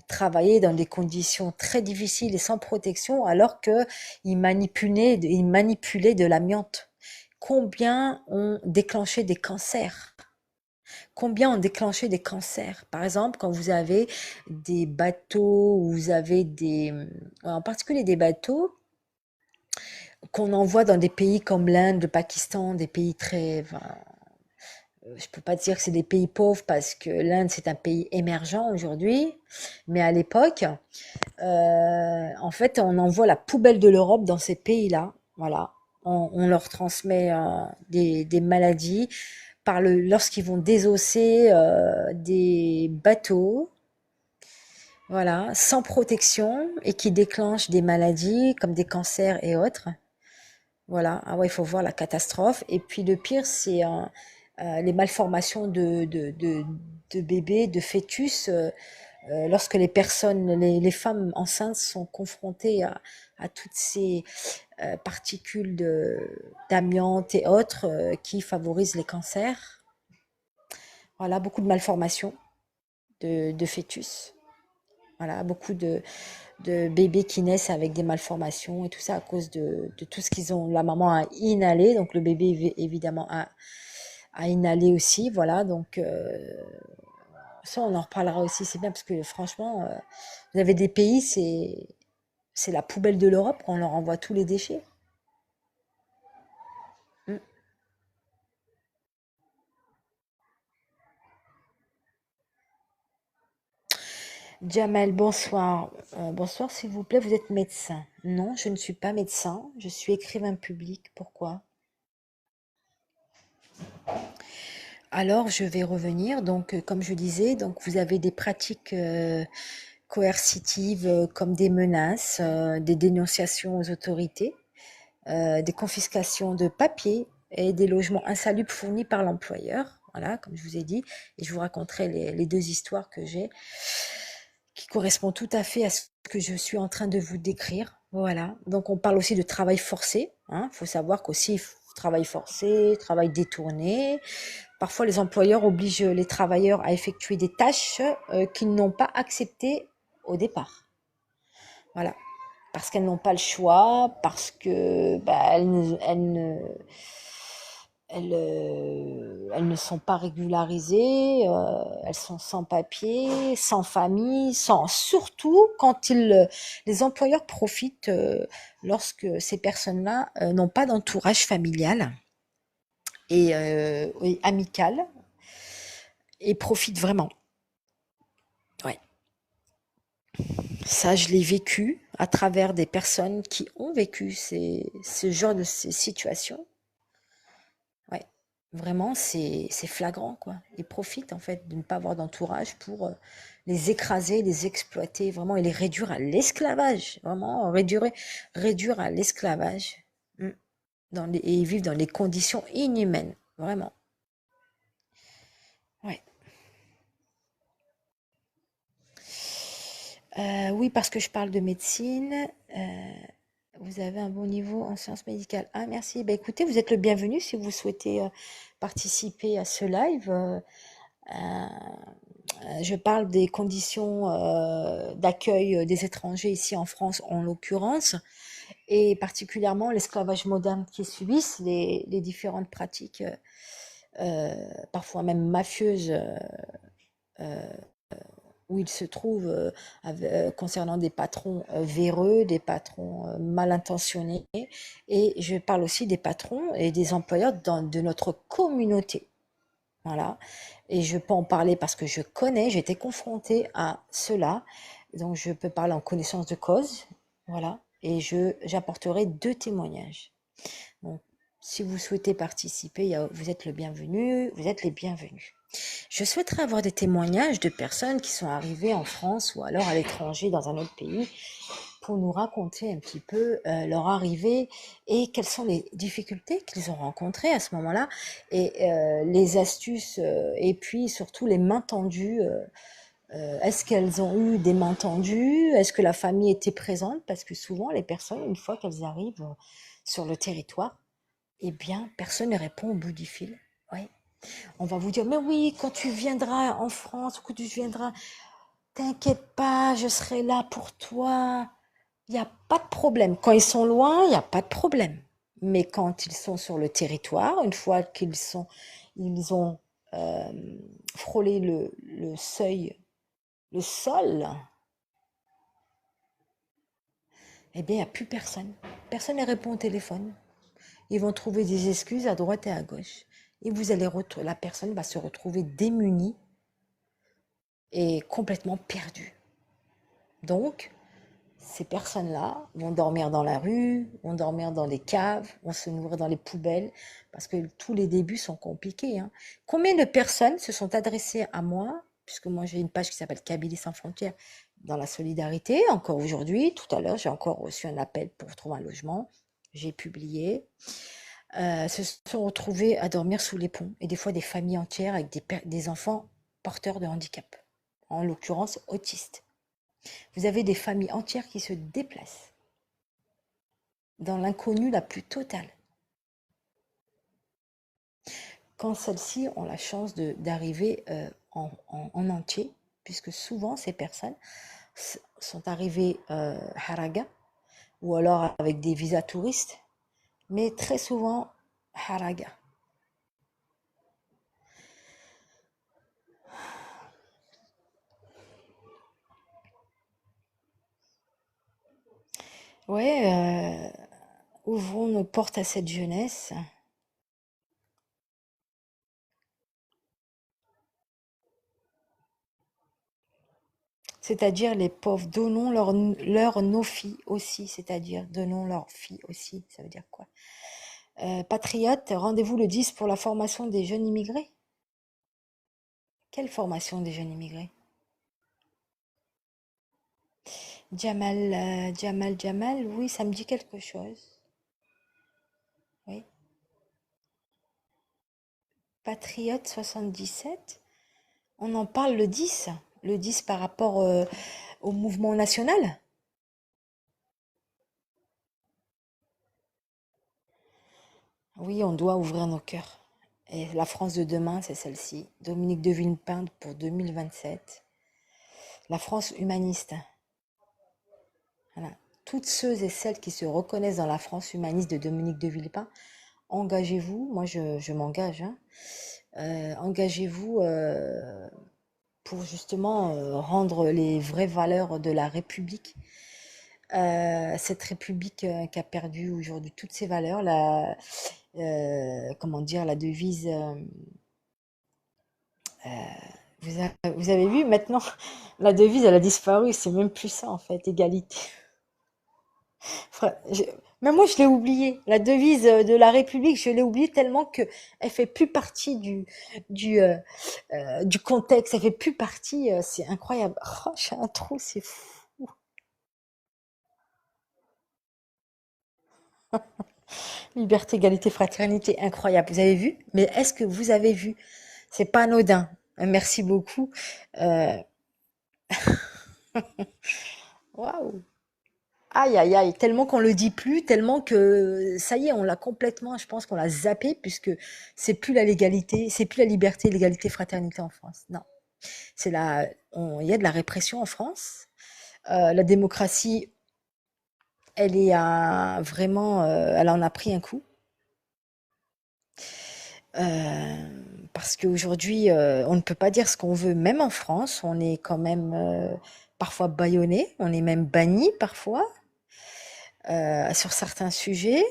travaillaient dans des conditions très difficiles et sans protection, alors que ils manipulaient de l'amiante. Combien ont déclenché des cancers? Combien ont déclenché des cancers? Par exemple, quand vous avez des bateaux, où vous avez en particulier des bateaux qu'on envoie dans des pays comme l'Inde, le Pakistan, des pays très, enfin, je peux pas dire que c'est des pays pauvres parce que l'Inde c'est un pays émergent aujourd'hui, mais à l'époque, en fait, on envoie la poubelle de l'Europe dans ces pays-là. Voilà, on leur transmet des maladies lorsqu'ils vont désosser des bateaux, voilà, sans protection et qui déclenchent des maladies comme des cancers et autres. Voilà, ah ouais, il faut voir la catastrophe. Et puis le pire, c'est les malformations de bébés, de fœtus, lorsque les femmes enceintes sont confrontées à toutes ces particules d'amiante et autres qui favorisent les cancers. Voilà, beaucoup de malformations de fœtus. Voilà, beaucoup de bébés qui naissent avec des malformations et tout ça à cause de tout ce qu'ils ont, la maman a inhalé, donc le bébé évidemment a inhalé aussi, voilà, donc ça on en reparlera aussi, c'est bien parce que franchement, vous avez des pays, c'est la poubelle de l'Europe, on leur envoie tous les déchets. Mm. Jamel, bonsoir. Bonsoir, s'il vous plaît, vous êtes médecin? Non, je ne suis pas médecin, je suis écrivain public. Pourquoi? Alors, je vais revenir. Donc, comme je disais, donc vous avez des pratiques coercitives comme des menaces, des dénonciations aux autorités, des confiscations de papiers et des logements insalubres fournis par l'employeur. Voilà, comme je vous ai dit. Et je vous raconterai les deux histoires que j'ai qui correspondent tout à fait à ce que je suis en train de vous décrire. Voilà. Donc, on parle aussi de travail forcé. Hein. Faut savoir qu'aussi, travail forcé, travail détourné. Parfois, les employeurs obligent les travailleurs à effectuer des tâches qu'ils n'ont pas acceptées au départ. Voilà. Parce qu'elles n'ont pas le choix, parce que elles ne sont pas régularisées, elles sont sans papier, sans famille, sans surtout quand les employeurs profitent lorsque ces personnes-là n'ont pas d'entourage familial et amical et profitent vraiment. Ouais. Ça, je l'ai vécu à travers des personnes qui ont vécu ce genre de ces situations. Ouais, vraiment, c'est flagrant, quoi. Ils profitent, en fait, de ne pas avoir d'entourage pour les écraser, les exploiter, vraiment, et les réduire à l'esclavage. Vraiment, réduire à l'esclavage. Mm. Et ils vivent dans des conditions inhumaines, vraiment. Ouais. Oui, parce que je parle de médecine. Vous avez un bon niveau en sciences médicales. Ah, merci. Ben, écoutez, vous êtes le bienvenu si vous souhaitez participer à ce live. Euh, je parle des conditions d'accueil des étrangers ici en France, en l'occurrence, et particulièrement l'esclavage moderne qui est subi, les différentes pratiques, parfois même mafieuses, où il se trouve concernant des patrons véreux, des patrons mal intentionnés. Et je parle aussi des patrons et des employeurs de notre communauté. Voilà. Et je peux en parler parce que je connais, j'ai été confrontée à cela. Donc je peux parler en connaissance de cause. Voilà. Et j'apporterai deux témoignages. Donc, si vous souhaitez participer, vous êtes le bienvenu, vous êtes les bienvenus. Je souhaiterais avoir des témoignages de personnes qui sont arrivées en France ou alors à l'étranger dans un autre pays pour nous raconter un petit peu leur arrivée et quelles sont les difficultés qu'ils ont rencontrées à ce moment-là et les astuces et puis surtout les mains tendues. Est-ce qu'elles ont eu des mains tendues? Est-ce que la famille était présente? Parce que souvent, les personnes, une fois qu'elles arrivent sur le territoire, eh bien, personne ne répond au bout du fil. Ouais. On va vous dire, mais oui, quand tu viendras en France, quand tu viendras, t'inquiète pas, je serai là pour toi. Il n'y a pas de problème. Quand ils sont loin, il n'y a pas de problème. Mais quand ils sont sur le territoire, une fois ils ont euh, frôlé le seuil, le sol, eh bien, il n'y a plus personne. Personne ne répond au téléphone. Ils vont trouver des excuses à droite et à gauche. Et la personne va se retrouver démunie et complètement perdue. Donc, ces personnes-là vont dormir dans la rue, vont dormir dans les caves, vont se nourrir dans les poubelles, parce que tous les débuts sont compliqués. Hein. Combien de personnes se sont adressées à moi, puisque moi j'ai une page qui s'appelle Kabylie sans frontières, dans la solidarité, encore aujourd'hui, tout à l'heure j'ai encore reçu un appel pour trouver un logement, j'ai publié, se sont retrouvés à dormir sous les ponts, et des fois des familles entières avec des enfants porteurs de handicap, en l'occurrence autistes. Vous avez des familles entières qui se déplacent dans l'inconnu la plus totale. quand celles-ci ont la chance d'arriver en entier, puisque souvent ces personnes sont arrivées haraga ou alors avec des visas touristes, mais très souvent haraga. Ouais, ouvrons nos portes à cette jeunesse. C'est-à-dire les pauvres, donnons nos filles aussi, c'est-à-dire donnons leurs filles aussi, ça veut dire quoi? Patriotes, rendez-vous le 10 pour la formation des jeunes immigrés. Quelle formation des jeunes immigrés? Jamal, oui, ça me dit quelque chose. Oui. Patriote 77, on en parle le 10 par rapport au mouvement national. Oui, on doit ouvrir nos cœurs. Et la France de demain, c'est celle-ci. Dominique de Villepin pour 2027. La France humaniste. Voilà. Toutes ceux et celles qui se reconnaissent dans la France humaniste de Dominique de Villepin, engagez-vous. Moi, je m'engage. Hein. Engagez-vous pour justement rendre les vraies valeurs de la République. Cette République qui a perdu aujourd'hui toutes ses valeurs, comment dire, la devise. Vous avez vu maintenant, la devise, elle a disparu. C'est même plus ça en fait, égalité. Enfin, même moi, je l'ai oublié. La devise de la République, je l'ai oubliée tellement que elle fait plus partie du, euh, du contexte. Elle fait plus partie. C'est incroyable. Oh, j'ai un trou, c'est fou. Liberté, égalité, fraternité, incroyable. Vous avez vu? Mais est-ce que vous avez vu? C'est pas anodin. Merci beaucoup. Euh, Waouh. Aïe, aïe, aïe, tellement qu'on le dit plus, tellement que ça y est, on l'a complètement, je pense qu'on l'a zappé, puisque c'est plus la légalité, c'est plus la liberté, l'égalité, fraternité en France. Non, il y a de la répression en France. La démocratie, elle est vraiment, elle en a pris un coup. Parce qu'aujourd'hui, on ne peut pas dire ce qu'on veut, même en France, on est quand même parfois bâillonné, on est même banni parfois sur certains sujets.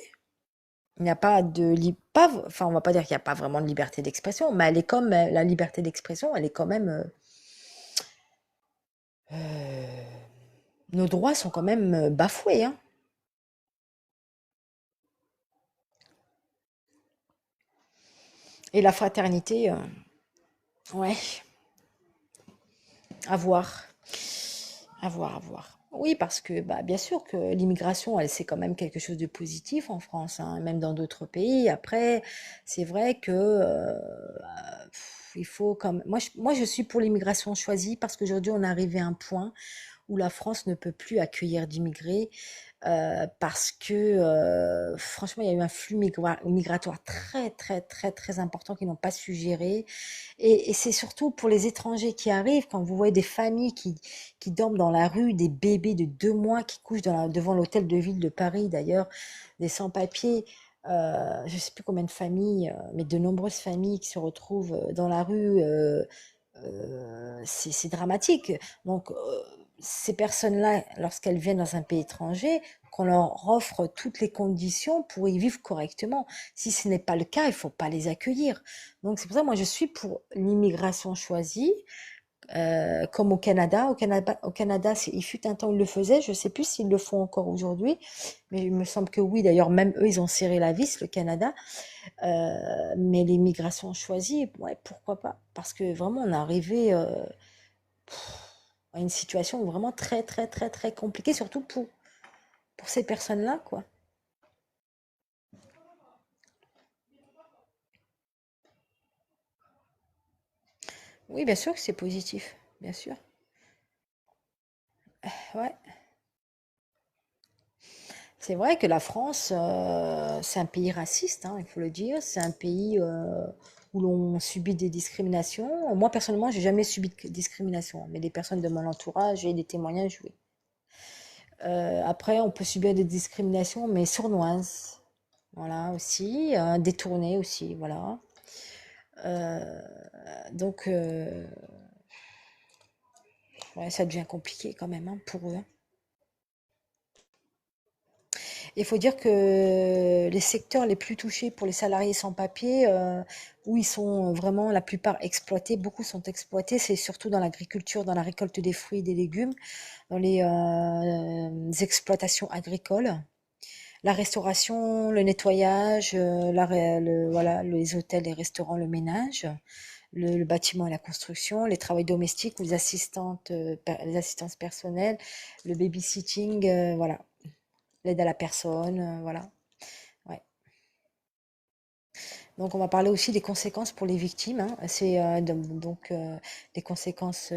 Il n'y a pas de pas, enfin, on va pas dire qu'il n'y a pas vraiment de liberté d'expression, mais elle est comme la liberté d'expression, elle est quand même. Nos droits sont quand même bafoués, hein. Et la fraternité, ouais, à voir, à voir, à voir. Oui, parce que bah, bien sûr que l'immigration, elle, c'est quand même quelque chose de positif en France, hein, même dans d'autres pays. Après, c'est vrai que il faut comme moi, je suis pour l'immigration choisie parce qu'aujourd'hui, on est arrivé à un point où la France ne peut plus accueillir d'immigrés parce que franchement, il y a eu un flux migratoire très, très, très, très important qu'ils n'ont pas su gérer. Et c'est surtout pour les étrangers qui arrivent, quand vous voyez des familles qui dorment dans la rue, des bébés de 2 mois qui couchent devant l'hôtel de ville de Paris, d'ailleurs, des sans-papiers. Je ne sais plus combien de familles, mais de nombreuses familles qui se retrouvent dans la rue. C'est dramatique. Donc, ces personnes-là, lorsqu'elles viennent dans un pays étranger, qu'on leur offre toutes les conditions pour y vivre correctement. Si ce n'est pas le cas, il ne faut pas les accueillir. Donc, c'est pour ça que moi, je suis pour l'immigration choisie, comme au Canada. Au Canada, il fut un temps où ils le faisaient. Je ne sais plus s'ils le font encore aujourd'hui, mais il me semble que oui. D'ailleurs, même eux, ils ont serré la vis, le Canada. Mais l'immigration choisie, ouais, pourquoi pas? Parce que vraiment, on est arrivé à une situation vraiment très, très, très, très compliquée, surtout pour ces personnes-là, quoi. Oui, bien sûr que c'est positif, bien sûr. Ouais. C'est vrai que la France, c'est un pays raciste, hein, il faut le dire. C'est un pays où l'on subit des discriminations. Moi, personnellement, j'ai jamais subi de discrimination, mais des personnes de mon entourage et des témoignages, oui. Après, on peut subir des discriminations, mais sournoises, voilà aussi, détournées aussi, voilà. Euh, donc, ouais, ça devient compliqué quand même hein, pour eux, hein. Il faut dire que les secteurs les plus touchés pour les salariés sans papier, où ils sont vraiment la plupart exploités, beaucoup sont exploités, c'est surtout dans l'agriculture, dans la récolte des fruits et des légumes, dans les exploitations agricoles, la restauration, le nettoyage, voilà, les hôtels, les restaurants, le ménage, le bâtiment et la construction, les travaux domestiques, les assistantes, les assistances personnelles, le babysitting, voilà, l'aide à la personne, voilà. Ouais. Donc on va parler aussi des conséquences pour les victimes, hein. C'est des conséquences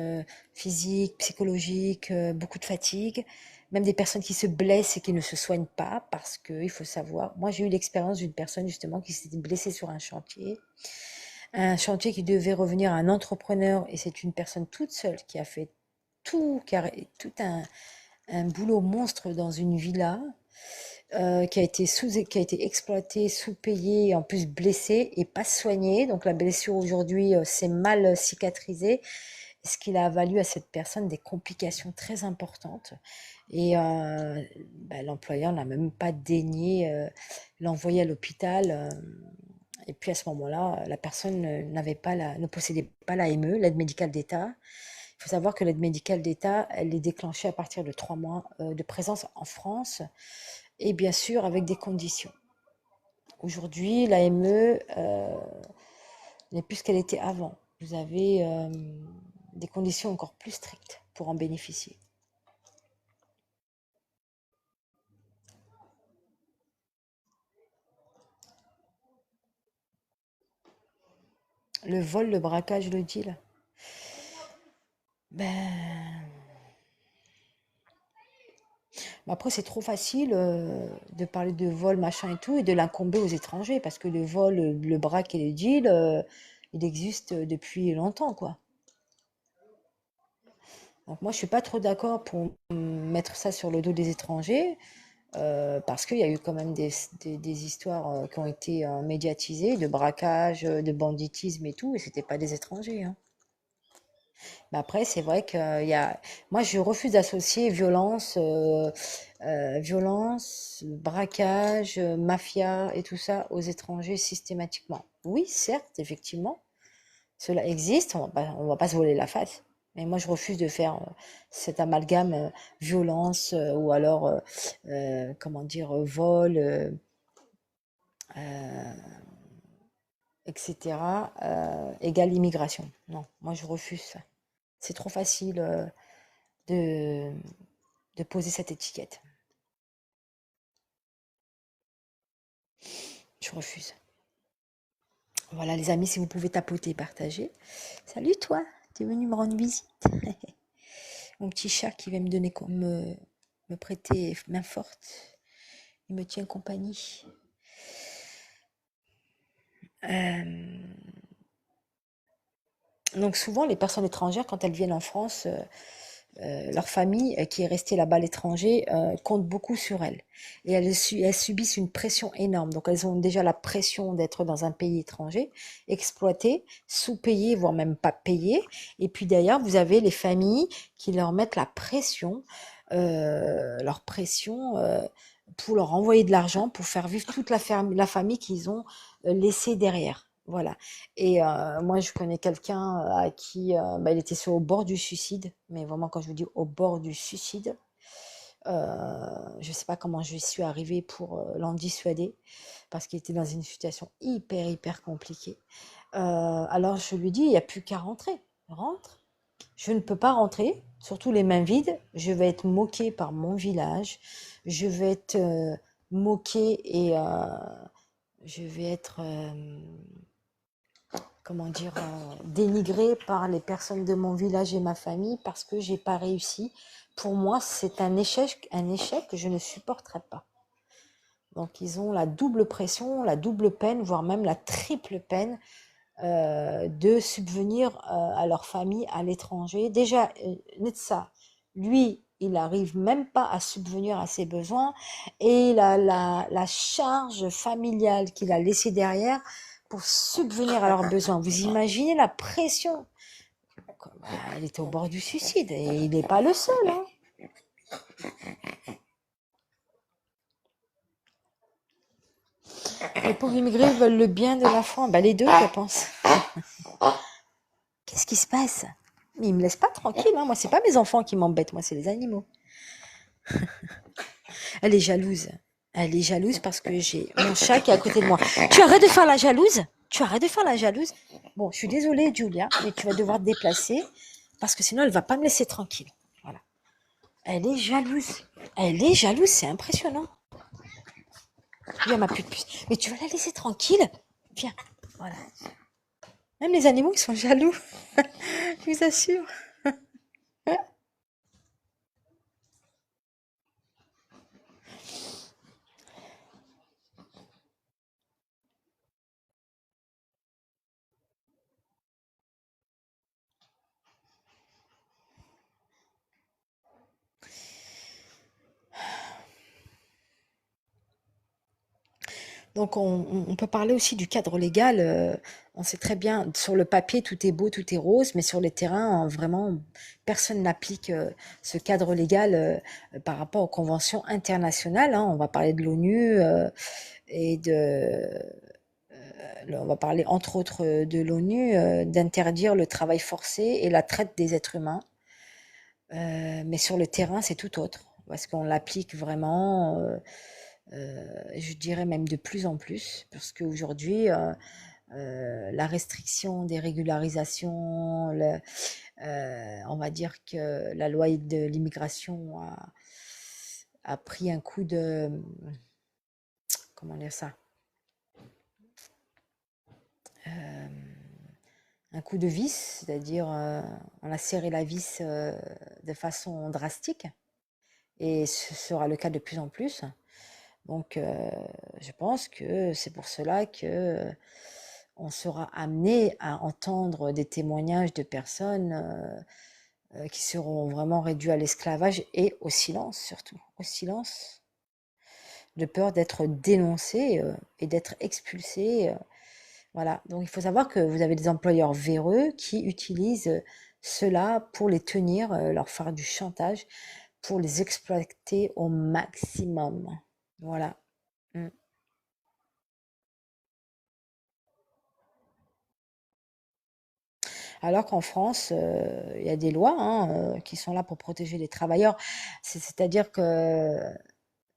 physiques, psychologiques, beaucoup de fatigue, même des personnes qui se blessent et qui ne se soignent pas parce que il faut savoir. Moi j'ai eu l'expérience d'une personne justement qui s'était blessée sur un chantier qui devait revenir à un entrepreneur et c'est une personne toute seule qui a fait tout un boulot monstre dans une villa qui a été exploité, sous-payé, en plus blessé et pas soigné. Donc la blessure aujourd'hui s'est mal cicatrisée, ce qui a valu à cette personne des complications très importantes. Et bah, l'employeur n'a même pas daigné l'envoyer à l'hôpital. Et puis à ce moment-là, la personne ne possédait pas l'AME, l'aide médicale d'État. Il faut savoir que l'aide médicale d'État, elle est déclenchée à partir de 3 mois de présence en France et bien sûr avec des conditions. Aujourd'hui, l'AME n'est plus ce qu'elle était avant. Vous avez des conditions encore plus strictes pour en bénéficier. Le vol, le braquage, le deal. Ben, après, c'est trop facile de parler de vol, machin et tout, et de l'incomber aux étrangers, parce que le vol, le braque et le deal, il existe depuis longtemps, quoi. Donc moi, je suis pas trop d'accord pour mettre ça sur le dos des étrangers. Parce qu'il y a eu quand même des histoires qui ont été médiatisées, de braquage, de banditisme et tout, et c'était pas des étrangers, hein. Mais après, c'est vrai moi, je refuse d'associer violence, braquage, mafia et tout ça aux étrangers systématiquement. Oui, certes, effectivement, cela existe, on va pas se voler la face. Mais moi, je refuse de faire cet amalgame violence ou alors, comment dire, vol, euh, etc., égale immigration. Non, moi, je refuse ça. C'est trop facile de, de poser cette étiquette. Je refuse. Voilà, les amis, si vous pouvez tapoter et partager. Salut toi, tu es venu me rendre visite. Mon petit chat qui va me donner me prêter main forte. Il me tient compagnie. Euh, donc souvent, les personnes étrangères, quand elles viennent en France, leur famille qui est restée là-bas à l'étranger compte beaucoup sur elles. Et elles subissent une pression énorme. Donc elles ont déjà la pression d'être dans un pays étranger, exploitées, sous-payées, voire même pas payées. Et puis d'ailleurs, vous avez les familles qui leur mettent leur pression pour leur envoyer de l'argent, pour faire vivre toute la famille qu'ils ont laissée derrière. Voilà. Et moi, je connais quelqu'un à qui bah, il était au bord du suicide, mais vraiment, quand je vous dis au bord du suicide, je ne sais pas comment je suis arrivée pour l'en dissuader, parce qu'il était dans une situation hyper, hyper compliquée. Alors, je lui dis, il n'y a plus qu'à rentrer. Rentre. Je ne peux pas rentrer, surtout les mains vides. Je vais être moquée par mon village. Je vais être moquée et je vais être comment dire, dénigrée par les personnes de mon village et ma famille parce que j'ai pas réussi. Pour moi, c'est un échec que je ne supporterai pas. Donc, ils ont la double pression, la double peine, voire même la triple peine de subvenir à leur famille à l'étranger. Déjà, Netsa, lui, il n'arrive même pas à subvenir à ses besoins et la charge familiale qu'il a laissée derrière pour subvenir à leurs besoins. Vous imaginez la pression? Elle était au bord du suicide et il n'est pas le seul. Hein. Les pauvres immigrés veulent le bien de l'enfant. Ben, les deux, je pense. Qu'est-ce qui se passe? Mais ils me laissent pas tranquille. Hein. Moi, c'est pas mes enfants qui m'embêtent. Moi, c'est les animaux. Elle est jalouse. Elle est jalouse parce que j'ai mon chat qui est à côté de moi. Tu arrêtes de faire la jalouse? Tu arrêtes de faire la jalouse? Bon, je suis désolée, Julia, mais tu vas devoir te déplacer parce que sinon, elle va pas me laisser tranquille. Voilà. Elle est jalouse. Elle est jalouse, c'est impressionnant. Viens, ma petite puce. Mais tu vas la laisser tranquille? Viens. Voilà. Même les animaux, ils sont jaloux. Je vous assure. Donc, on peut parler aussi du cadre légal. On sait très bien, sur le papier, tout est beau, tout est rose, mais sur les terrains, vraiment, personne n'applique ce cadre légal par rapport aux conventions internationales. Hein. On va parler de l'ONU et on va parler entre autres de l'ONU, d'interdire le travail forcé et la traite des êtres humains. Mais sur le terrain, c'est tout autre, parce qu'on l'applique vraiment. Je dirais même de plus en plus, parce qu'aujourd'hui, la restriction des régularisations, on va dire que la loi de l'immigration a pris un coup de, comment dire ça, euh, un coup de vis, c'est-à-dire on a serré la vis de façon drastique, et ce sera le cas de plus en plus. Donc, je pense que c'est pour cela que on sera amené à entendre des témoignages de personnes qui seront vraiment réduits à l'esclavage et au silence surtout, au silence, de peur d'être dénoncés et d'être expulsés. Voilà, donc il faut savoir que vous avez des employeurs véreux qui utilisent cela pour les tenir, leur faire du chantage, pour les exploiter au maximum. Voilà. Mm. Alors qu'en France, il y a des lois hein, qui sont là pour protéger les travailleurs. C'est-à-dire que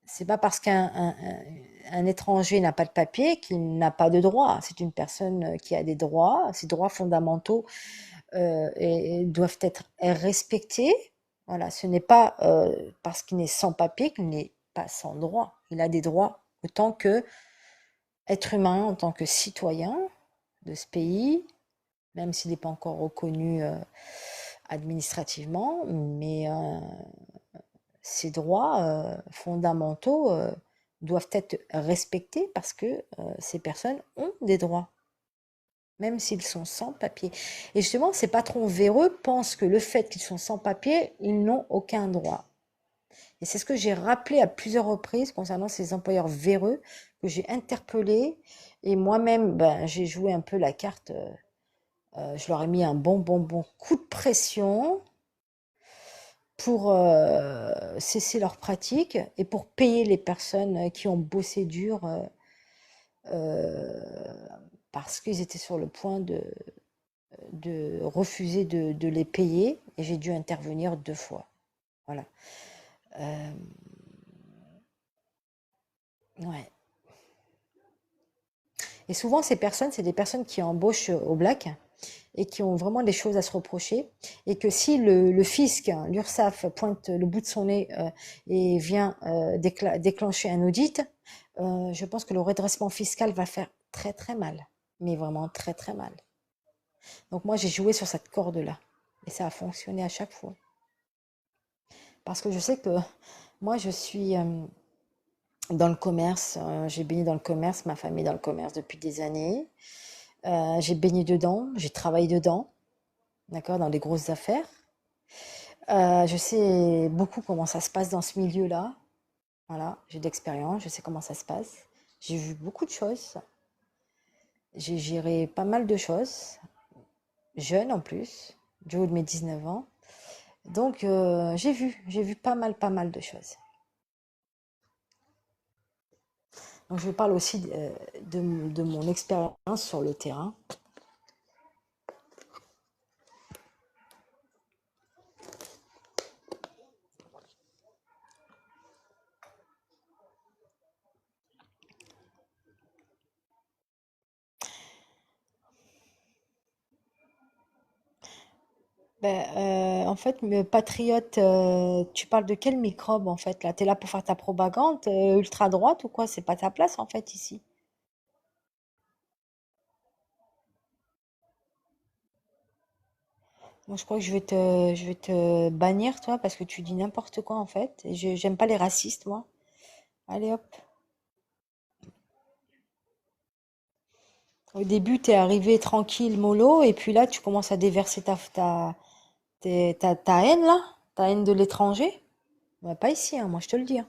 c'est pas parce qu'un étranger n'a pas de papier qu'il n'a pas de droits. C'est une personne qui a des droits, ses droits fondamentaux et doivent être respectés. Voilà, ce n'est pas parce qu'il est sans papier qu'il n'est pas sans droit. Il a des droits autant que être humain, en tant que citoyen de ce pays, même s'il n'est pas encore reconnu administrativement, mais ces droits fondamentaux doivent être respectés parce que ces personnes ont des droits, même s'ils sont sans papier. Et justement, ces patrons véreux pensent que le fait qu'ils sont sans papier, ils n'ont aucun droit. Et c'est ce que j'ai rappelé à plusieurs reprises concernant ces employeurs véreux que j'ai interpellés. Et moi-même, ben, j'ai joué un peu la carte. Je leur ai mis un bon coup de pression pour cesser leur pratique et pour payer les personnes qui ont bossé dur parce qu'ils étaient sur le point de refuser de les payer et j'ai dû intervenir 2 fois. Voilà. Euh, ouais. Et souvent, ces personnes, c'est des personnes qui embauchent au black et qui ont vraiment des choses à se reprocher. Et que si le fisc, l'URSSAF, pointe le bout de son nez et vient déclencher un audit, je pense que le redressement fiscal va faire très très mal. Mais vraiment très très mal. Donc moi, j'ai joué sur cette corde-là. Et ça a fonctionné à chaque fois. Parce que je sais que moi, je suis dans le commerce. J'ai baigné dans le commerce, ma famille est dans le commerce depuis des années. J'ai baigné dedans, j'ai travaillé dedans, d'accord, dans les grosses affaires. Je sais beaucoup comment ça se passe dans ce milieu-là. Voilà, j'ai de l'expérience, je sais comment ça se passe. J'ai vu beaucoup de choses. J'ai géré pas mal de choses, jeune en plus, du haut de mes 19 ans. Donc, j'ai vu pas mal de choses. Donc, je parle aussi de mon expérience sur le terrain. Ben, en fait, patriote, tu parles de quel microbe en fait là? T'es là pour faire ta propagande ultra droite ou quoi? C'est pas ta place en fait ici. Moi, je crois que je vais te bannir toi parce que tu dis n'importe quoi en fait. Et j'aime pas les racistes moi. Allez hop. Au début, t'es arrivé tranquille, mollo, et puis là, tu commences à déverser ta haine là, ta haine de l'étranger. Bah, pas ici, hein, moi je te le dis, hein.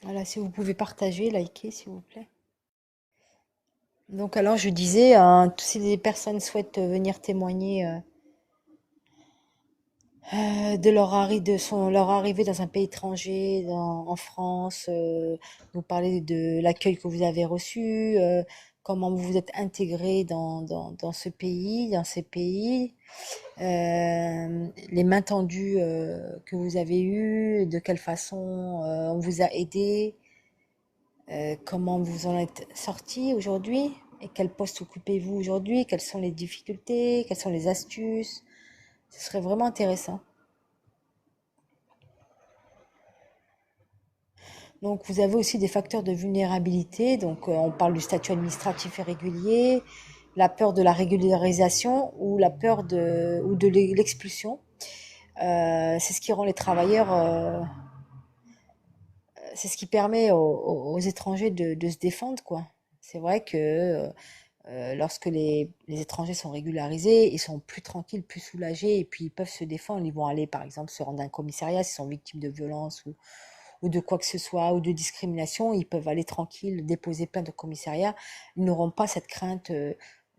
Voilà, si vous pouvez partager, liker, s'il vous plaît. Donc alors je disais, si des personnes souhaitent venir témoigner leur arrivée dans un pays étranger, en France, vous parlez de l'accueil que vous avez reçu, comment vous vous êtes intégré dans ce pays, dans ces pays, les mains tendues que vous avez eues, de quelle façon on vous a aidé, comment vous en êtes sorti aujourd'hui et quel poste occupez-vous aujourd'hui, quelles sont les difficultés, quelles sont les astuces. Ce serait vraiment intéressant. Donc, vous avez aussi des facteurs de vulnérabilité. Donc, on parle du statut administratif irrégulier, la peur de la régularisation ou la peur de l'expulsion. C'est ce qui rend les travailleurs, c'est ce qui permet aux étrangers de se défendre, quoi. C'est vrai que lorsque les étrangers sont régularisés, ils sont plus tranquilles, plus soulagés, et puis ils peuvent se défendre. Ils vont aller, par exemple, se rendre à un commissariat s'ils sont victimes de violences ou de quoi que ce soit, ou de discrimination, ils peuvent aller tranquilles, déposer plainte au commissariat. Ils n'auront pas cette crainte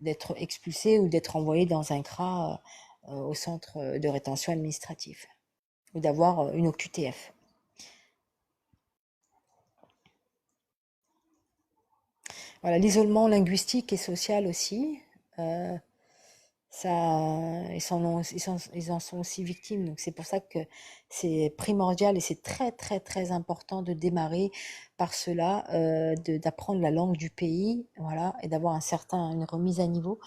d'être expulsés ou d'être envoyés dans un CRA, au centre de rétention administrative, ou d'avoir une OQTF. Voilà, l'isolement linguistique et social aussi. Euh, ils en sont aussi victimes. Donc c'est pour ça que c'est primordial et c'est très très très important de démarrer par cela, d'apprendre la langue du pays, voilà, et d'avoir une remise à niveau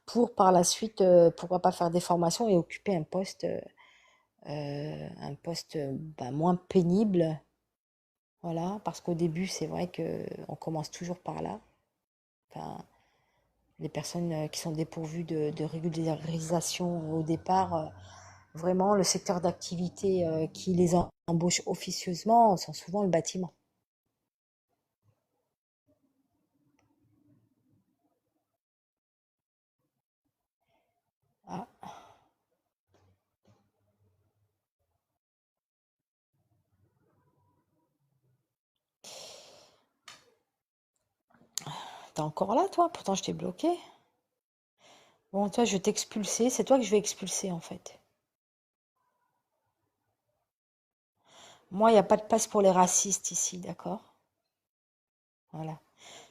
pour par la suite, pourquoi pas faire des formations et occuper un poste bah, moins pénible, voilà, parce qu'au début c'est vrai que on commence toujours par là. Enfin, les personnes qui sont dépourvues de régularisation au départ, vraiment, le secteur d'activité qui les embauche officieusement sont souvent le bâtiment. Ah, t'es encore là, toi? Pourtant, je t'ai bloqué. Bon, toi, je vais t'expulser. C'est toi que je vais expulser, en fait. Moi, il n'y a pas de place pour les racistes ici, d'accord? Voilà.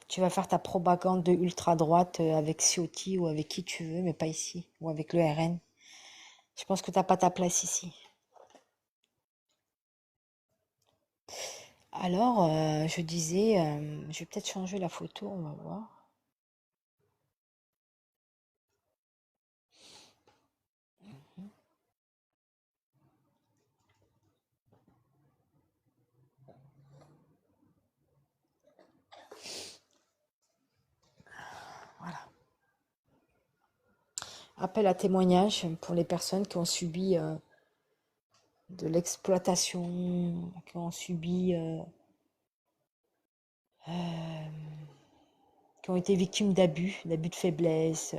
Tu vas faire ta propagande de ultra-droite avec Ciotti ou avec qui tu veux, mais pas ici. Ou avec le RN. Je pense que t'as pas ta place ici. Alors, je disais, je vais peut-être changer la photo, on va voir. Voilà. Appel à témoignage pour les personnes qui ont subi de l'exploitation, qui ont subi, euh, qui ont été victimes d'abus de faiblesse,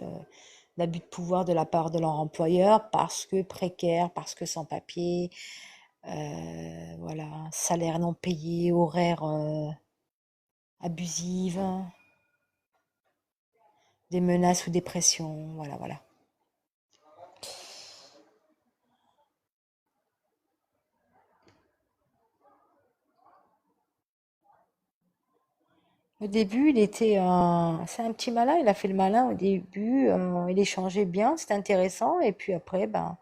d'abus de pouvoir de la part de leur employeur parce que précaires, parce que sans papier, voilà, salaire non payé, horaires abusives, des menaces ou des pressions, voilà, voilà. Au début, c'est un petit malin, il a fait le malin au début, il échangeait bien, c'était intéressant, et puis après, ben,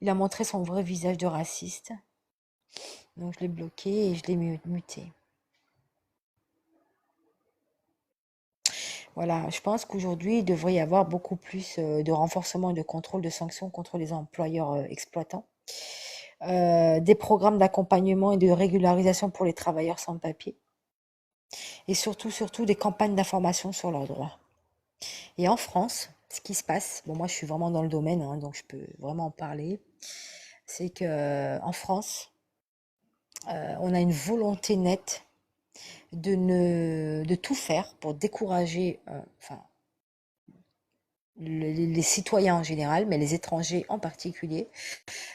il a montré son vrai visage de raciste. Donc je l'ai bloqué et je l'ai muté. Voilà, je pense qu'aujourd'hui, il devrait y avoir beaucoup plus de renforcement et de contrôle de sanctions contre les employeurs exploitants. Des programmes d'accompagnement et de régularisation pour les travailleurs sans papier. Et surtout des campagnes d'information sur leurs droits. Et en France, ce qui se passe, bon moi je suis vraiment dans le domaine, hein, donc je peux vraiment en parler, c'est que en France, on a une volonté nette de tout faire pour décourager, enfin les citoyens en général, mais les étrangers en particulier,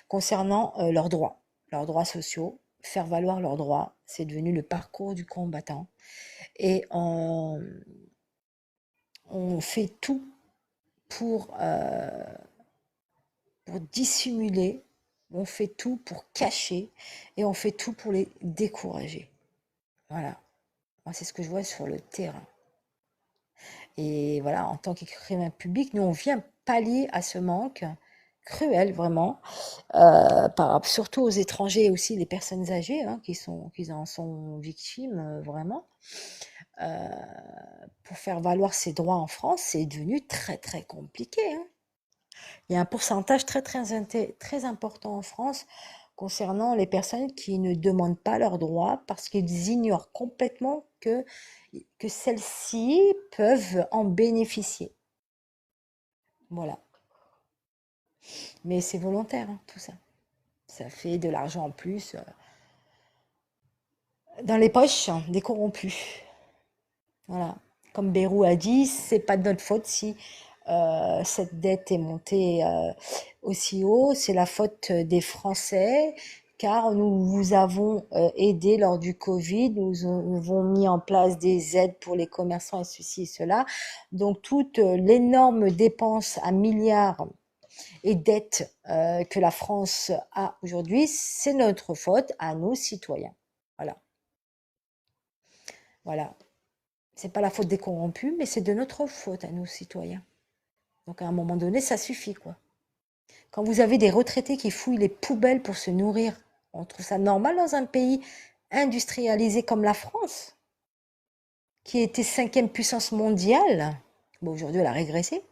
concernant leurs droits sociaux, faire valoir leurs droits, c'est devenu le parcours du combattant. Et on fait tout pour, pour dissimuler, on fait tout pour cacher et on fait tout pour les décourager. Voilà, moi c'est ce que je vois sur le terrain. Et voilà, en tant qu'écrivain public, nous on vient pallier à ce manque cruel vraiment, surtout aux étrangers et aussi les personnes âgées hein, qui en sont victimes vraiment. Euh, pour faire valoir ses droits en France, c'est devenu très très compliqué. Hein. Il y a un pourcentage très important en France concernant les personnes qui ne demandent pas leurs droits parce qu'ils ignorent complètement que celles-ci peuvent en bénéficier. Voilà. Mais c'est volontaire, hein, tout ça. Ça fait de l'argent en plus dans les poches des corrompus. Voilà. Comme Bayrou a dit, c'est pas de notre faute si cette dette est montée aussi haut. C'est la faute des Français, car nous vous avons aidé lors du Covid. Nous avons mis en place des aides pour les commerçants et ceci et cela. Donc toute l'énorme dépense à milliards et dettes que la France a aujourd'hui, c'est notre faute à nos citoyens. Voilà. Voilà. C'est pas la faute des corrompus, mais c'est de notre faute à nos citoyens. Donc à un moment donné, ça suffit, quoi. Quand vous avez des retraités qui fouillent les poubelles pour se nourrir, on trouve ça normal dans un pays industrialisé comme la France, qui était 5e puissance mondiale. Bon, aujourd'hui, elle a régressé.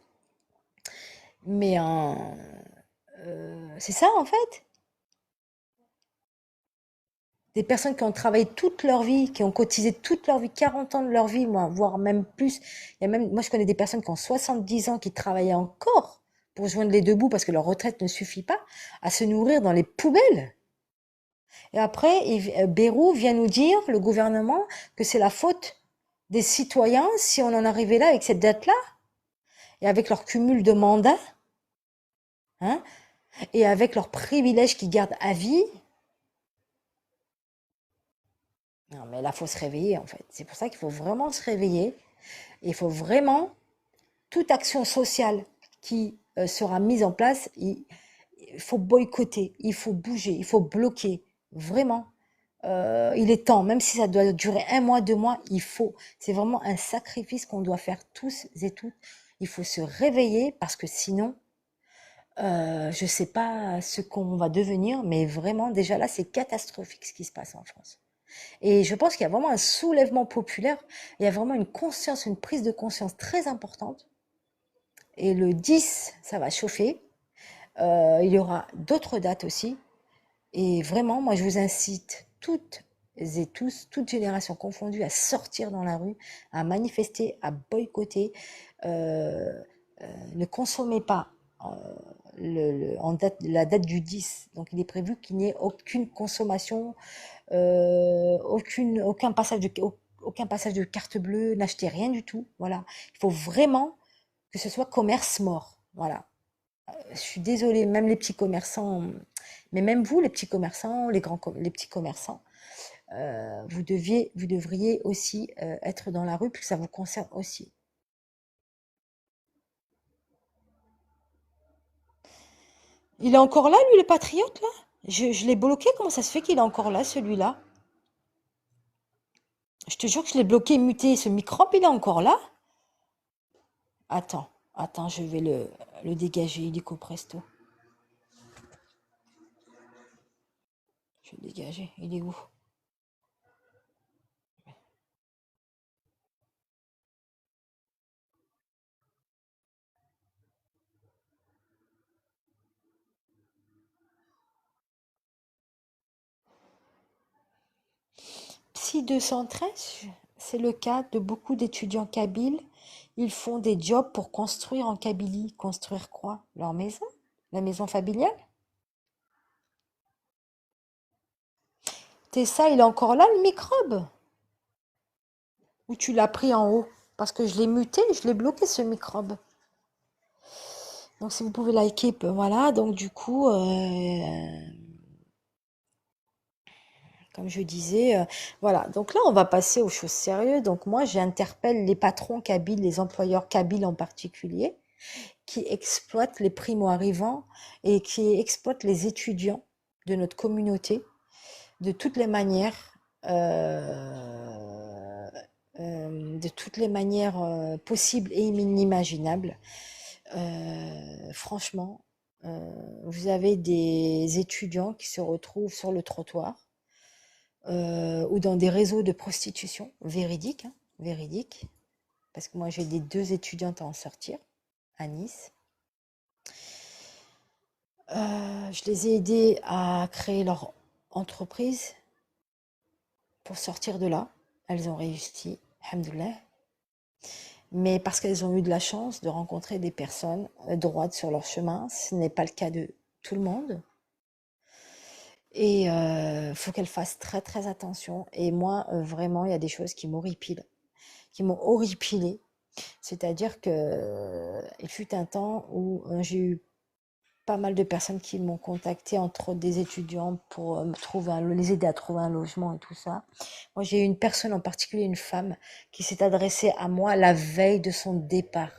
Mais c'est ça, en fait. Des personnes qui ont travaillé toute leur vie, qui ont cotisé toute leur vie, 40 ans de leur vie, moi, voire même plus. Moi, je connais des personnes qui ont 70 ans qui travaillent encore pour joindre les deux bouts parce que leur retraite ne suffit pas à se nourrir dans les poubelles. Et après, Bayrou vient nous dire, le gouvernement, que c'est la faute des citoyens si on en arrivait là avec cette dette-là et avec leur cumul de mandats, hein, et avec leurs privilèges qu'ils gardent à vie. Non, mais là, il faut se réveiller, en fait. C'est pour ça qu'il faut vraiment se réveiller. Il faut vraiment, toute action sociale qui sera mise en place, il faut boycotter, il faut bouger, il faut bloquer. Vraiment. Il est temps, même si ça doit durer 1 mois, 2 mois, il faut. C'est vraiment un sacrifice qu'on doit faire tous et toutes. Il faut se réveiller parce que sinon, je ne sais pas ce qu'on va devenir, mais vraiment, déjà là, c'est catastrophique ce qui se passe en France. Et je pense qu'il y a vraiment un soulèvement populaire, il y a vraiment une conscience, une prise de conscience très importante. Et le 10, ça va chauffer. Il y aura d'autres dates aussi. Et vraiment, moi, je vous incite toutes et tous, toutes générations confondues, à sortir dans la rue, à manifester, à boycotter. Euh, ne consommez pas la date du 10. Donc il est prévu qu'il n'y ait aucune consommation, aucun passage de carte bleue, n'achetez rien du tout. Voilà. Il faut vraiment que ce soit commerce mort. Voilà. Je suis désolée, même les petits commerçants, mais même vous, les petits commerçants, les petits commerçants, vous devriez aussi être dans la rue, puisque ça vous concerne aussi. Il est encore là, lui, le patriote, là? Je l'ai bloqué, comment ça se fait qu'il est encore là, celui-là? Je te jure que je l'ai bloqué, muté, ce microbe, il est encore là? Attends, je vais le dégager, illico presto. Je vais le dégager, il est où? Psy 213, c'est le cas de beaucoup d'étudiants kabyles. Ils font des jobs pour construire en Kabylie. Construire quoi? Leur maison? La maison familiale? Tessa, il est encore là, le microbe? Ou tu l'as pris en haut? Parce que je l'ai muté, je l'ai bloqué, ce microbe. Donc si vous pouvez liker, voilà. Donc du coup, comme je disais, voilà. Donc là, on va passer aux choses sérieuses. Donc moi, j'interpelle les patrons kabyles, les employeurs kabyles en particulier, qui exploitent les primo-arrivants et qui exploitent les étudiants de notre communauté de toutes les manières, possibles et inimaginables. Franchement, vous avez des étudiants qui se retrouvent sur le trottoir ou dans des réseaux de prostitution véridiques, hein, véridiques, parce que moi j'ai des 2 étudiantes à en sortir à Nice. Je les ai aidées à créer leur entreprise pour sortir de là. Elles ont réussi, alhamdoulilah. Mais parce qu'elles ont eu de la chance de rencontrer des personnes droites sur leur chemin, ce n'est pas le cas de tout le monde. Et faut qu'elles fassent très très attention. Et moi, vraiment, il y a des choses qui m'horripilent, qui m'ont horripilée. C'est-à-dire que il fut un temps où j'ai eu pas mal de personnes qui m'ont contacté, entre autres des étudiants, pour les aider à trouver un logement et tout ça. Moi, j'ai eu une personne en particulier, une femme, qui s'est adressée à moi la veille de son départ.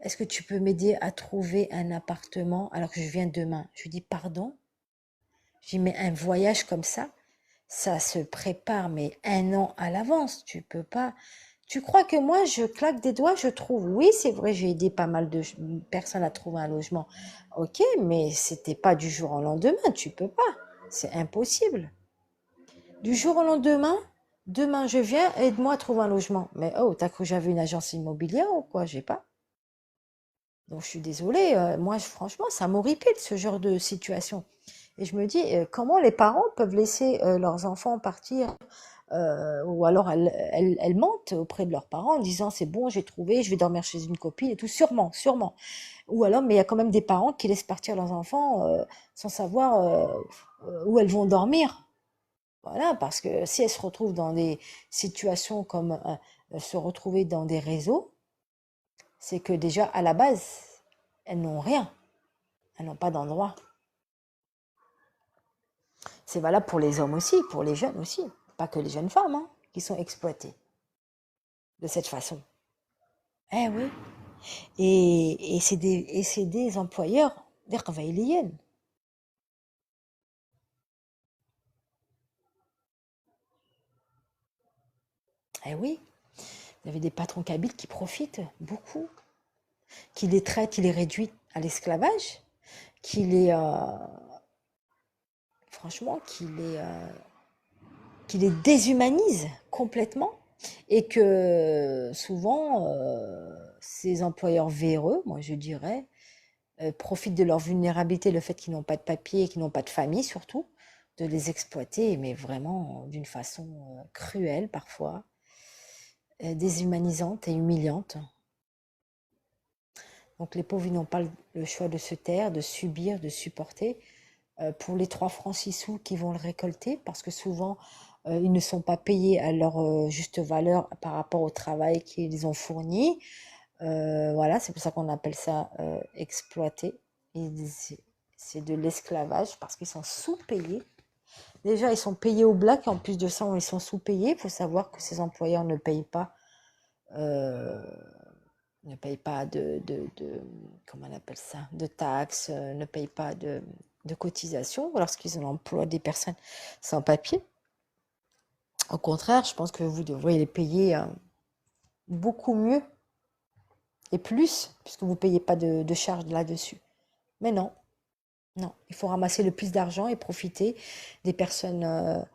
Est-ce que tu peux m'aider à trouver un appartement alors que je viens demain? Je lui dis pardon. Je dis mais un voyage comme ça se prépare mais un an à l'avance. Tu peux pas. Tu crois que moi je claque des doigts, je trouve? Oui, c'est vrai, j'ai aidé pas mal de personnes à trouver un logement. Ok, mais c'était pas du jour au lendemain. Tu peux pas. C'est impossible. Du jour au lendemain, demain je viens, aide-moi à trouver un logement. Mais oh, t'as cru que j'avais une agence immobilière ou quoi? J'ai pas. Donc je suis désolée, moi franchement ça m'horripile ce genre de situation. Et je me dis comment les parents peuvent laisser leurs enfants partir ou alors elles mentent auprès de leurs parents en disant c'est bon j'ai trouvé, je vais dormir chez une copine et tout, sûrement, sûrement. Ou alors mais il y a quand même des parents qui laissent partir leurs enfants sans savoir où elles vont dormir. Voilà, parce que si elles se retrouvent dans des situations comme se retrouver dans des réseaux, c'est que déjà à la base elles n'ont rien. Elles n'ont pas d'endroit. C'est valable pour les hommes aussi, pour les jeunes aussi. Pas que les jeunes femmes hein, qui sont exploitées de cette façon. Eh oui. C'est des employeurs, des qbaïliyennes. Eh oui. Vous avez des patrons kabyles qui profitent beaucoup, qui les traitent, qui les réduisent à l'esclavage, qui les, franchement, qui les déshumanisent complètement et que souvent ces employeurs véreux, moi je dirais, profitent de leur vulnérabilité, le fait qu'ils n'ont pas de papier et qu'ils n'ont pas de famille surtout, de les exploiter, mais vraiment d'une façon cruelle parfois, déshumanisante et humiliante. Donc les pauvres, ils n'ont pas le choix de se taire, de subir, de supporter. Pour les 3 francs 6 sous qui vont le récolter, parce que souvent, ils ne sont pas payés à leur juste valeur par rapport au travail qu'ils ont fourni. Voilà, c'est pour ça qu'on appelle ça exploiter. C'est de l'esclavage parce qu'ils sont sous-payés. Déjà, ils sont payés au black, et en plus de ça, ils sont sous-payés. Il faut savoir que ces employeurs euh, ne payent pas comment on appelle ça, de taxes, ne payent pas de cotisations lorsqu'ils emploient des personnes sans papier. Au contraire, je pense que vous devriez les payer beaucoup mieux et plus, puisque vous ne payez pas de charges là-dessus. Mais non, non, il faut ramasser le plus d'argent et profiter des personnes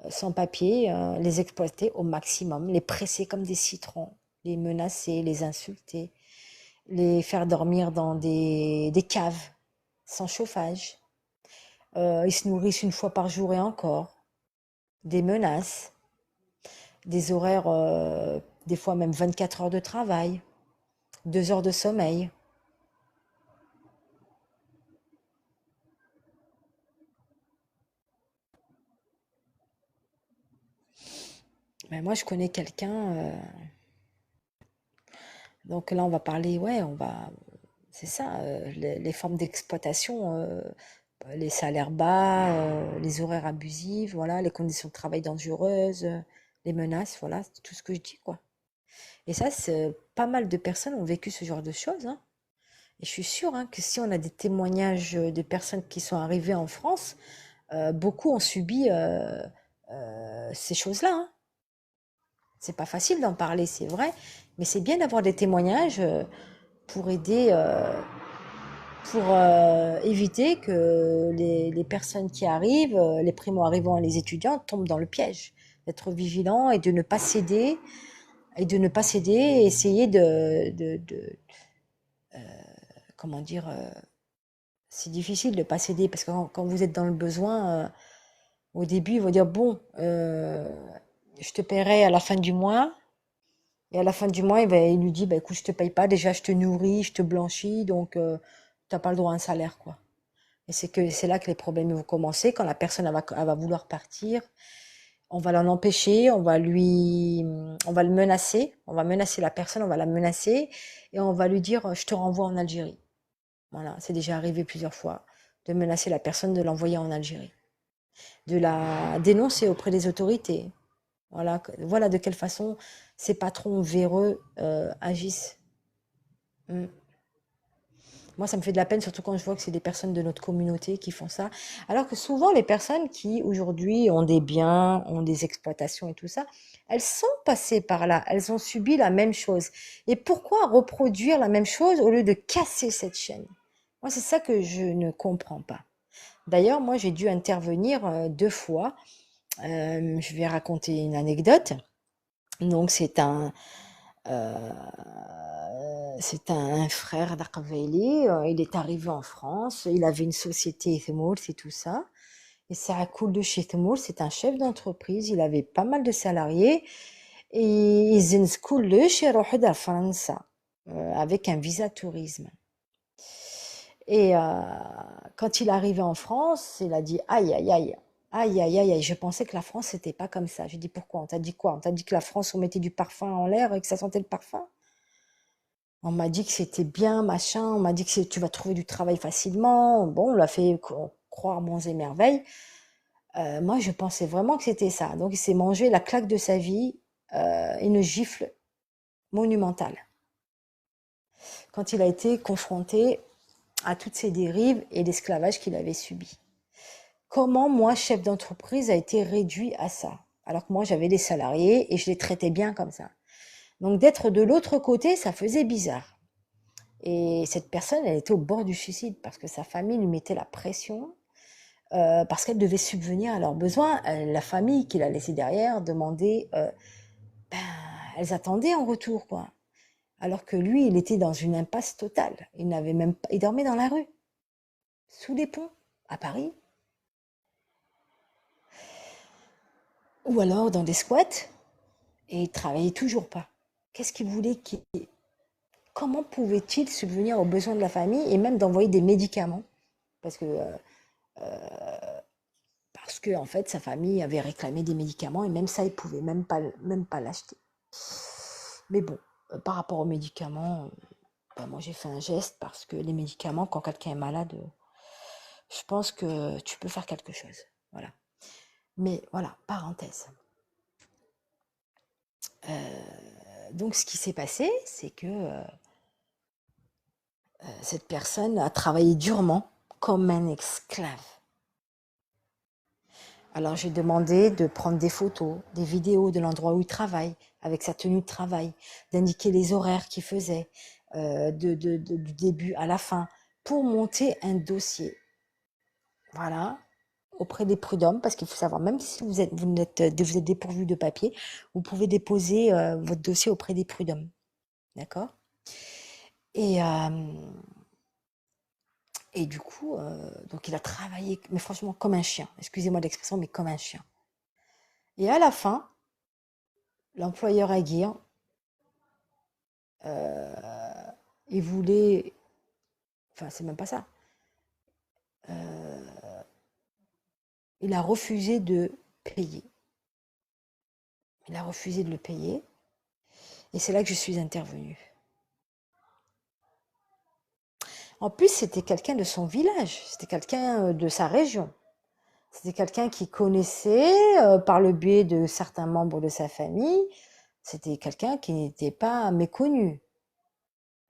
sans papier, les exploiter au maximum, les presser comme des citrons, les menacer, les insulter, les faire dormir dans des caves sans chauffage. Ils se nourrissent une fois par jour et encore. Des menaces, des horaires, des fois même 24 heures de travail, 2 heures de sommeil. Mais moi, je connais quelqu'un. Donc là, on va parler, ouais, c'est ça, les formes d'exploitation, les salaires bas, les horaires abusifs, voilà, les conditions de travail dangereuses, les menaces, voilà, c'est tout ce que je dis, quoi. Et ça, pas mal de personnes ont vécu ce genre de choses, hein. Et je suis sûre, hein, que si on a des témoignages de personnes qui sont arrivées en France, beaucoup ont subi ces choses-là, hein. C'est pas facile d'en parler, c'est vrai, mais c'est bien d'avoir des témoignages pour aider, pour éviter que les personnes qui arrivent, les primo-arrivants et les étudiants, tombent dans le piège. D'être vigilant et de ne pas céder, et essayer comment dire, c'est difficile de ne pas céder parce que quand vous êtes dans le besoin, au début, ils vont dire, bon, je te paierai à la fin du mois. Et à la fin du mois, il lui dit, bah, écoute, je te paye pas, déjà je te nourris, je te blanchis, donc tu n'as pas le droit à un salaire, quoi. Et c'est là que les problèmes vont commencer, quand la personne elle va vouloir partir, on va l'en empêcher, on va le menacer, on va menacer la personne, on va la menacer, et on va lui dire, je te renvoie en Algérie. Voilà, c'est déjà arrivé plusieurs fois, de menacer la personne, de l'envoyer en Algérie, de la dénoncer auprès des autorités. Voilà, voilà de quelle façon ces patrons véreux agissent. Mm. Moi, ça me fait de la peine, surtout quand je vois que c'est des personnes de notre communauté qui font ça. Alors que souvent, les personnes qui, aujourd'hui, ont des biens, ont des exploitations et tout ça, elles sont passées par là, elles ont subi la même chose. Et pourquoi reproduire la même chose au lieu de casser cette chaîne? Moi, c'est ça que je ne comprends pas. D'ailleurs, moi, j'ai dû intervenir 2 fois. Je vais raconter une anecdote. Donc, euh, c'est un frère d'Aqvaili. Il est arrivé en France. Il avait une société Thmoul, c'est tout ça. Et ça a coulé de chez Thmoul. C'est un chef d'entreprise. Il avait pas mal de salariés. Et ils coulé chez Rohda France avec un visa tourisme. Et quand il est arrivé en France, il a dit aïe, aïe, aïe. Aïe, aïe, aïe, aïe, je pensais que la France, c'était pas comme ça. J'ai dit pourquoi? On t'a dit quoi? On t'a dit que la France, on mettait du parfum en l'air et que ça sentait le parfum? On m'a dit que c'était bien, machin. On m'a dit que tu vas trouver du travail facilement. Bon, on l'a fait croire monts et merveilles. Moi, je pensais vraiment que c'était ça. Donc, il s'est mangé la claque de sa vie, une gifle monumentale. Quand il a été confronté à toutes ces dérives et l'esclavage qu'il avait subi. Comment moi, chef d'entreprise, a été réduit à ça? Alors que moi, j'avais des salariés et je les traitais bien comme ça. Donc d'être de l'autre côté, ça faisait bizarre. Et cette personne, elle était au bord du suicide parce que sa famille lui mettait la pression, parce qu'elle devait subvenir à leurs besoins. La famille qu'il a laissée derrière demandait, ben, elles attendaient en retour, quoi. Alors que lui, il était dans une impasse totale. Il dormait dans la rue, sous les ponts, à Paris, ou alors dans des squats, et il travaillait toujours pas. Qu'est-ce qu'il voulait Comment pouvait-il subvenir aux besoins de la famille et même d'envoyer des médicaments? Parce que, parce que en fait, sa famille avait réclamé des médicaments et même ça, il pouvait même pas l'acheter. Mais bon, par rapport aux médicaments, bah, moi j'ai fait un geste parce que les médicaments, quand quelqu'un est malade, je pense que tu peux faire quelque chose. Voilà. Mais voilà, parenthèse. Donc ce qui s'est passé, c'est que cette personne a travaillé durement comme un esclave. Alors j'ai demandé de prendre des photos, des vidéos de l'endroit où il travaille, avec sa tenue de travail, d'indiquer les horaires qu'il faisait, du début à la fin, pour monter un dossier. Voilà, auprès des prud'hommes, parce qu'il faut savoir, même si vous êtes dépourvu de papier, vous pouvez déposer votre dossier auprès des prud'hommes. D'accord? Et, et du coup, donc il a travaillé, mais franchement, comme un chien. Excusez-moi l'expression, mais comme un chien. Et à la fin, l'employeur Aguirre, il voulait, enfin, c'est même pas ça. Il a refusé de payer. Il a refusé de le payer. Et c'est là que je suis intervenue. En plus, c'était quelqu'un de son village. C'était quelqu'un de sa région. C'était quelqu'un qui connaissait par le biais de certains membres de sa famille. C'était quelqu'un qui n'était pas méconnu.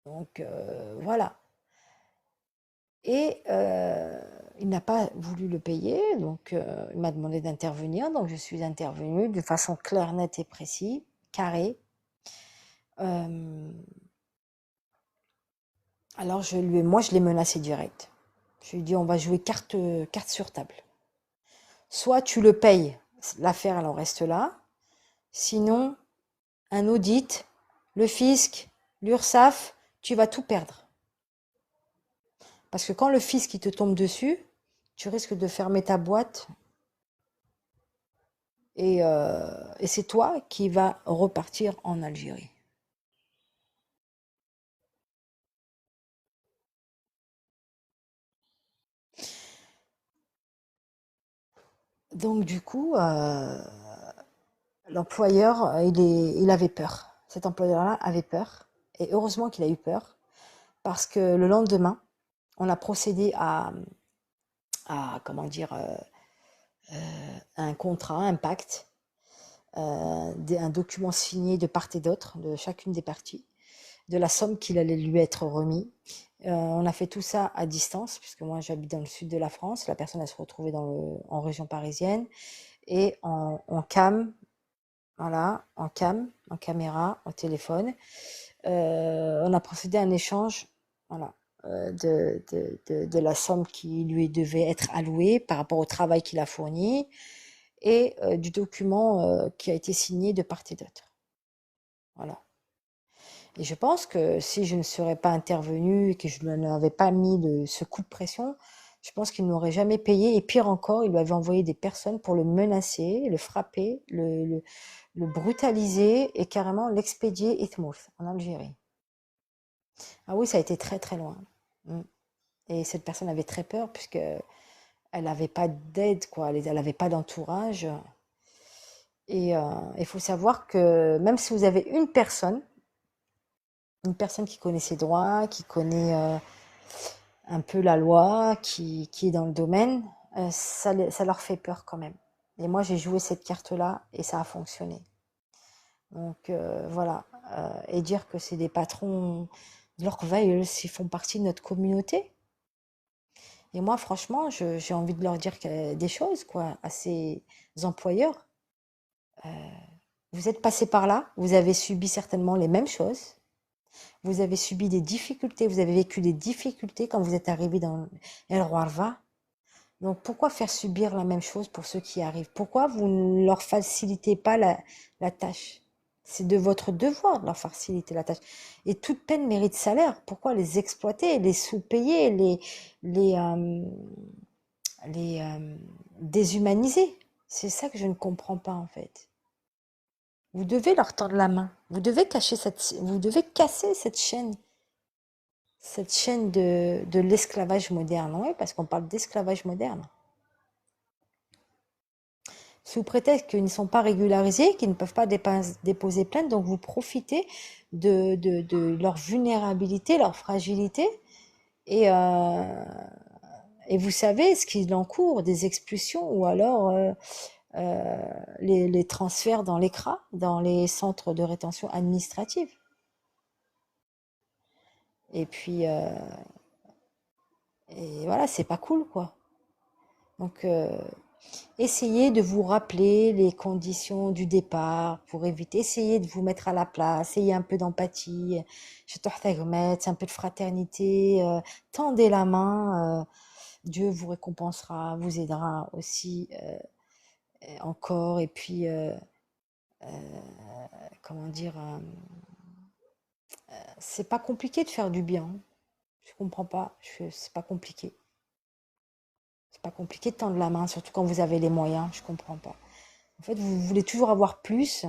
Donc voilà. Et il n'a pas voulu le payer, donc il m'a demandé d'intervenir. Donc je suis intervenue de façon claire, nette et précise, carrée. Alors moi je l'ai menacé direct. Je lui ai dit on va jouer carte sur table. Soit tu le payes, l'affaire elle en reste là. Sinon, un audit, le fisc, l'URSSAF, tu vas tout perdre. Parce que quand le fisc il te tombe dessus, tu risques de fermer ta boîte et c'est toi qui vas repartir en Algérie. Donc du coup, l'employeur, il avait peur. Cet employeur-là avait peur. Et heureusement qu'il a eu peur, parce que le lendemain, on a procédé comment dire, un contrat, un pacte, un document signé de part et d'autre, de chacune des parties, de la somme qu'il allait lui être remis. On a fait tout ça à distance, puisque moi j'habite dans le sud de la France, la personne elle se retrouvait en région parisienne, et en cam, voilà, en cam, en caméra, au téléphone. On a procédé à un échange, voilà, de la somme qui lui devait être allouée par rapport au travail qu'il a fourni et du document qui a été signé de part et d'autre. Voilà. Et je pense que si je ne serais pas intervenue et que je ne lui avais pas mis ce coup de pression, je pense qu'il n'aurait jamais payé. Et pire encore, il lui avait envoyé des personnes pour le menacer, le frapper, le brutaliser et carrément l'expédier Itmouf, en Algérie. Ah oui, ça a été très très loin. Mm. Et cette personne avait très peur puisque elle n'avait pas d'aide, quoi. Elle n'avait pas d'entourage. Et il faut savoir que même si vous avez une personne qui connaît ses droits, qui connaît un peu la loi, qui est dans le domaine, ça leur fait peur quand même. Et moi, j'ai joué cette carte-là et ça a fonctionné. Donc voilà. Et dire que c'est des patrons de l'Orveil, ils font partie de notre communauté. Et moi, franchement, j'ai envie de leur dire des choses, quoi, à ces employeurs. Vous êtes passé par là, vous avez subi certainement les mêmes choses. Vous avez subi des difficultés, vous avez vécu des difficultés quand vous êtes arrivé dans El Roarva. Donc pourquoi faire subir la même chose pour ceux qui arrivent? Pourquoi vous ne leur facilitez pas la tâche? C'est de votre devoir de leur faciliter la tâche. Et toute peine mérite salaire. Pourquoi les exploiter, les sous-payer, les, euh, les déshumaniser? C'est ça que je ne comprends pas en fait. Vous devez leur tendre la main. Vous devez casser cette chaîne cette chaîne de l'esclavage moderne. Oui, parce qu'on parle d'esclavage moderne. Sous prétexte qu'ils ne sont pas régularisés, qu'ils ne peuvent pas déposer plainte, donc vous profitez de leur vulnérabilité, leur fragilité, et, euh, et vous savez ce qu'il encourt, des expulsions ou alors les transferts dans les CRA, dans les centres de rétention administrative. Et puis, et voilà, c'est pas cool, quoi. Donc, essayez de vous rappeler les conditions du départ pour éviter, essayez de vous mettre à la place, ayez un peu d'empathie, c'est un peu de fraternité, tendez la main, Dieu vous récompensera, vous aidera aussi encore, et puis, comment dire, c'est pas compliqué de faire du bien, je comprends pas, c'est pas compliqué. C'est pas compliqué de tendre la main, surtout quand vous avez les moyens, je comprends pas. En fait, vous voulez toujours avoir plus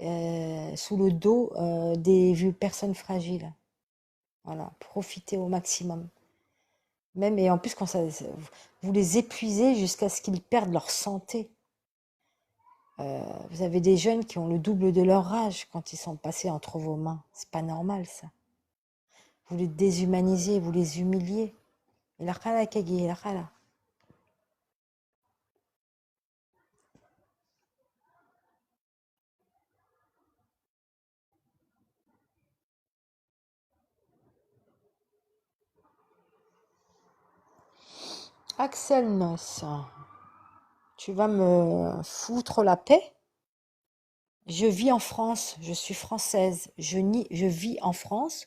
sous le dos des personnes fragiles. Voilà, profitez au maximum. Même et en plus quand vous les épuisez jusqu'à ce qu'ils perdent leur santé. Vous avez des jeunes qui ont le double de leur âge quand ils sont passés entre vos mains. C'est pas normal ça. Vous les déshumanisez, vous les humiliez. Et la khala kagi, la khala. Axel Noss, tu vas me foutre la paix? Je vis en France, je suis française, je vis en France,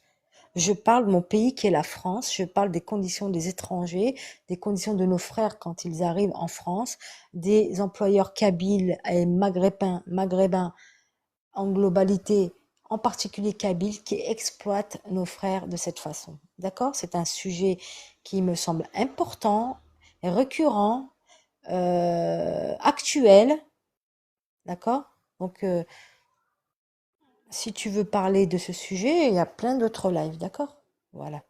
je parle de mon pays qui est la France, je parle des conditions des étrangers, des conditions de nos frères quand ils arrivent en France, des employeurs kabyles et maghrébins en globalité, en particulier kabyles, qui exploitent nos frères de cette façon. D'accord? C'est un sujet qui me semble important, récurrent, actuel, d'accord? Donc, si tu veux parler de ce sujet, il y a plein d'autres lives, d'accord? Voilà.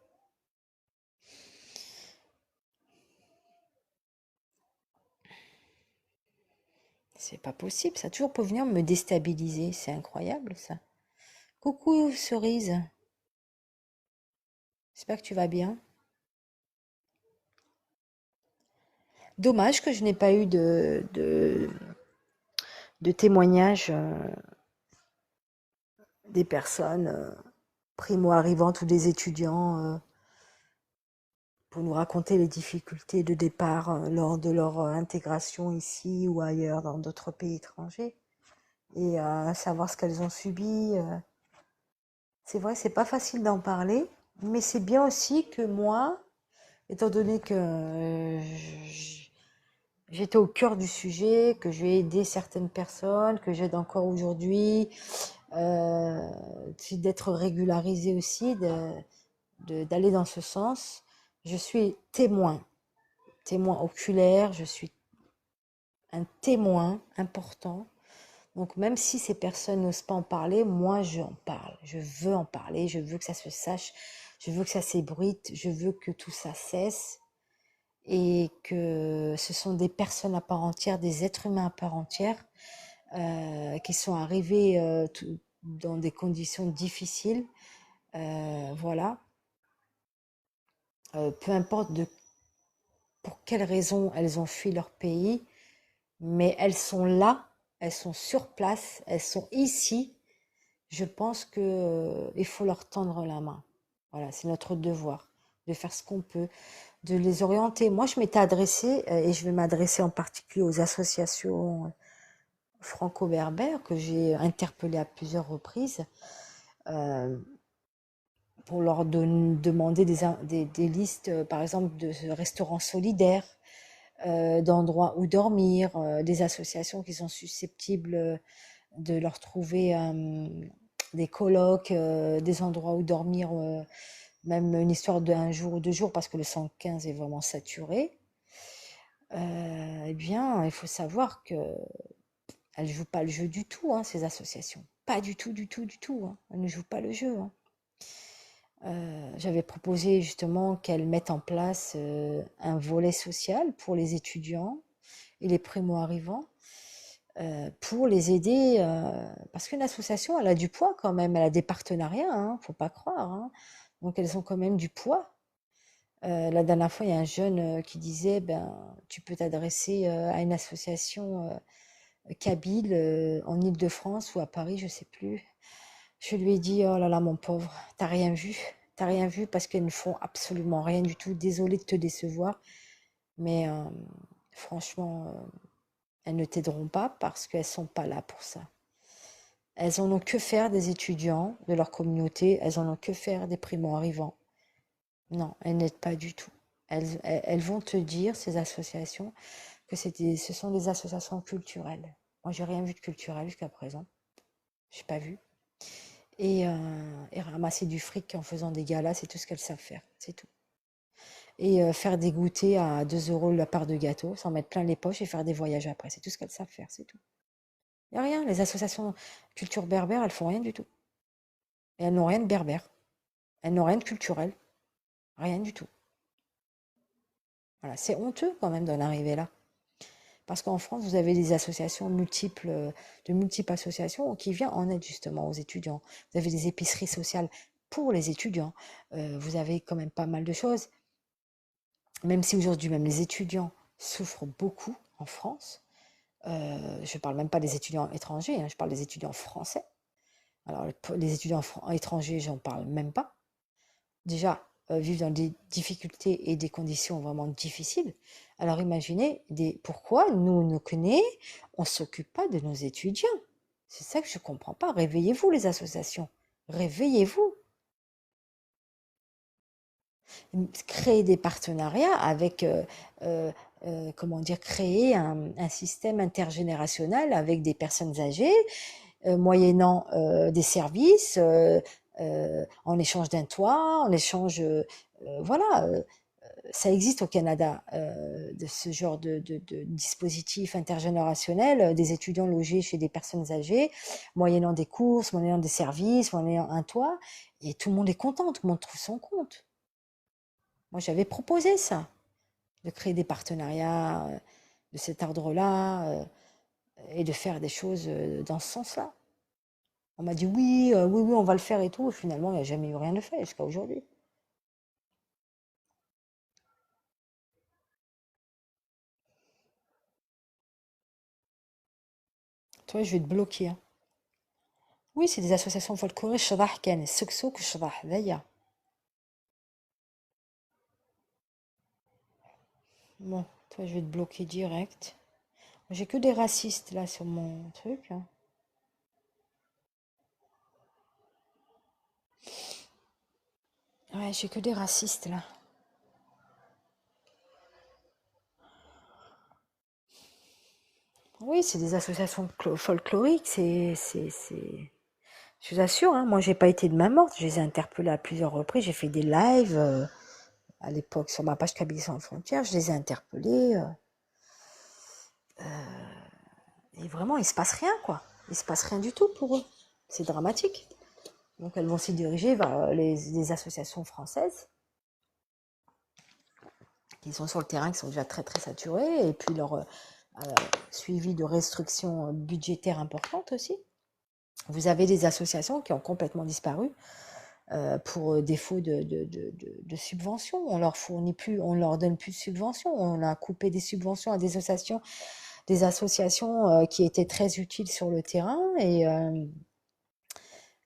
C'est pas possible, ça a toujours pour venir me déstabiliser. C'est incroyable, ça. Coucou, Cerise. J'espère que tu vas bien. Dommage que je n'ai pas eu de témoignages des personnes primo-arrivantes ou des étudiants pour nous raconter les difficultés de départ lors de leur intégration ici ou ailleurs dans d'autres pays étrangers et savoir ce qu'elles ont subi. C'est vrai, c'est pas facile d'en parler, mais c'est bien aussi que moi, étant donné que j'étais au cœur du sujet, que j'ai aidé certaines personnes, que j'aide encore aujourd'hui, d'être régularisée aussi, d'aller dans ce sens. Je suis témoin, témoin oculaire, je suis un témoin important. Donc même si ces personnes n'osent pas en parler, moi j'en parle. Je veux en parler, je veux que ça se sache, je veux que ça s'ébruite, je veux que tout ça cesse et que ce sont des personnes à part entière, des êtres humains à part entière qui sont arrivés dans des conditions difficiles. Voilà. Peu importe pour quelles raisons elles ont fui leur pays, mais elles sont là, elles sont sur place, elles sont ici. Je pense que il faut leur tendre la main. Voilà, c'est notre devoir de faire ce qu'on peut, de les orienter. Moi, je m'étais adressée, et je vais m'adresser en particulier aux associations franco-berbères que j'ai interpellées à plusieurs reprises euh, pour leur demander des listes, par exemple, de restaurants solidaires, d'endroits où dormir, des associations qui sont susceptibles de leur trouver des colloques, des endroits où dormir, même une histoire d'un jour ou 2 jours parce que le 115 est vraiment saturé. Eh bien, il faut savoir que elles jouent pas le jeu du tout, hein, ces associations. Pas du tout, du tout, du tout, hein. Elles ne jouent pas le jeu, hein. J'avais proposé justement qu'elle mette en place un volet social pour les étudiants et les primo-arrivants pour les aider, parce qu'une association, elle a du poids quand même, elle a des partenariats, hein, faut pas croire, hein. Donc elles ont quand même du poids. La dernière fois, il y a un jeune qui disait, ben, tu peux t'adresser à une association kabyle en Île-de-France ou à Paris, je sais plus. Je lui ai dit, oh là là, mon pauvre, t'as rien vu. T'as rien vu parce qu'elles ne font absolument rien du tout. Désolée de te décevoir, mais franchement, elles ne t'aideront pas parce qu'elles sont pas là pour ça. Elles en ont que faire des étudiants de leur communauté, elles en ont que faire des primo-arrivants. Non, elles n'aident pas du tout. Elles vont te dire, ces associations, que ce sont des associations culturelles. Moi, j'ai rien vu de culturel jusqu'à présent. J'ai pas vu. Et ramasser du fric en faisant des galas, c'est tout ce qu'elles savent faire. C'est tout. Et faire des goûters à 2 euros la part de gâteau, s'en mettre plein les poches et faire des voyages après. C'est tout ce qu'elles savent faire, c'est tout. Il n'y a rien. Les associations culture berbère, elles font rien du tout. Et elles n'ont rien de berbère. Elles n'ont rien de culturel. Rien du tout. Voilà, c'est honteux quand même d'en arriver là. Parce qu'en France, vous avez des associations multiples, de multiples associations qui viennent en aide justement aux étudiants. Vous avez des épiceries sociales pour les étudiants. Vous avez quand même pas mal de choses. Même si aujourd'hui, même les étudiants souffrent beaucoup en France. Je ne parle même pas des étudiants étrangers, hein, je parle des étudiants français. Alors, les étudiants étrangers, j'en parle même pas. Déjà, vivent dans des difficultés et des conditions vraiment difficiles. Alors imaginez pourquoi nous, nos CNE, on ne s'occupe pas de nos étudiants. C'est ça que je ne comprends pas. Réveillez-vous les associations. Réveillez-vous. Créer des partenariats avec, comment dire, créer un système intergénérationnel avec des personnes âgées, moyennant des services, en échange d'un toit, en échange, voilà, ça existe au Canada, de ce genre de dispositif intergénérationnel, des étudiants logés chez des personnes âgées, moyennant des courses, moyennant des services, moyennant un toit, et tout le monde est content, tout le monde trouve son compte. Moi, j'avais proposé ça, de créer des partenariats de cet ordre-là, et de faire des choses dans ce sens-là. On m'a dit oui, oui, oui, on va le faire et tout. Et finalement, il n'y a jamais eu rien de fait jusqu'à aujourd'hui. Toi, je vais te bloquer, hein. Oui, c'est des associations folkloriques. شرح كان السكسوك شرح ذايا. Bon, toi, je vais te bloquer direct. J'ai que des racistes là sur mon truc, hein. Ouais, j'ai que des racistes là. Oui, c'est des associations folkloriques. Je vous assure, hein, moi, j'ai pas été de main morte. Je les ai interpellés à plusieurs reprises. J'ai fait des lives à l'époque sur ma page Kabylie sans frontières. Je les ai interpellés. Et vraiment, il se passe rien, quoi. Il se passe rien du tout pour eux. C'est dramatique. Donc, elles vont s'y diriger vers les associations françaises qui sont sur le terrain, qui sont déjà très, très saturées. Et puis, leur suivi de restrictions budgétaires importantes aussi. Vous avez des associations qui ont complètement disparu pour défaut de subventions. On leur fournit plus, on leur donne plus de subventions. On a coupé des subventions à des associations qui étaient très utiles sur le terrain et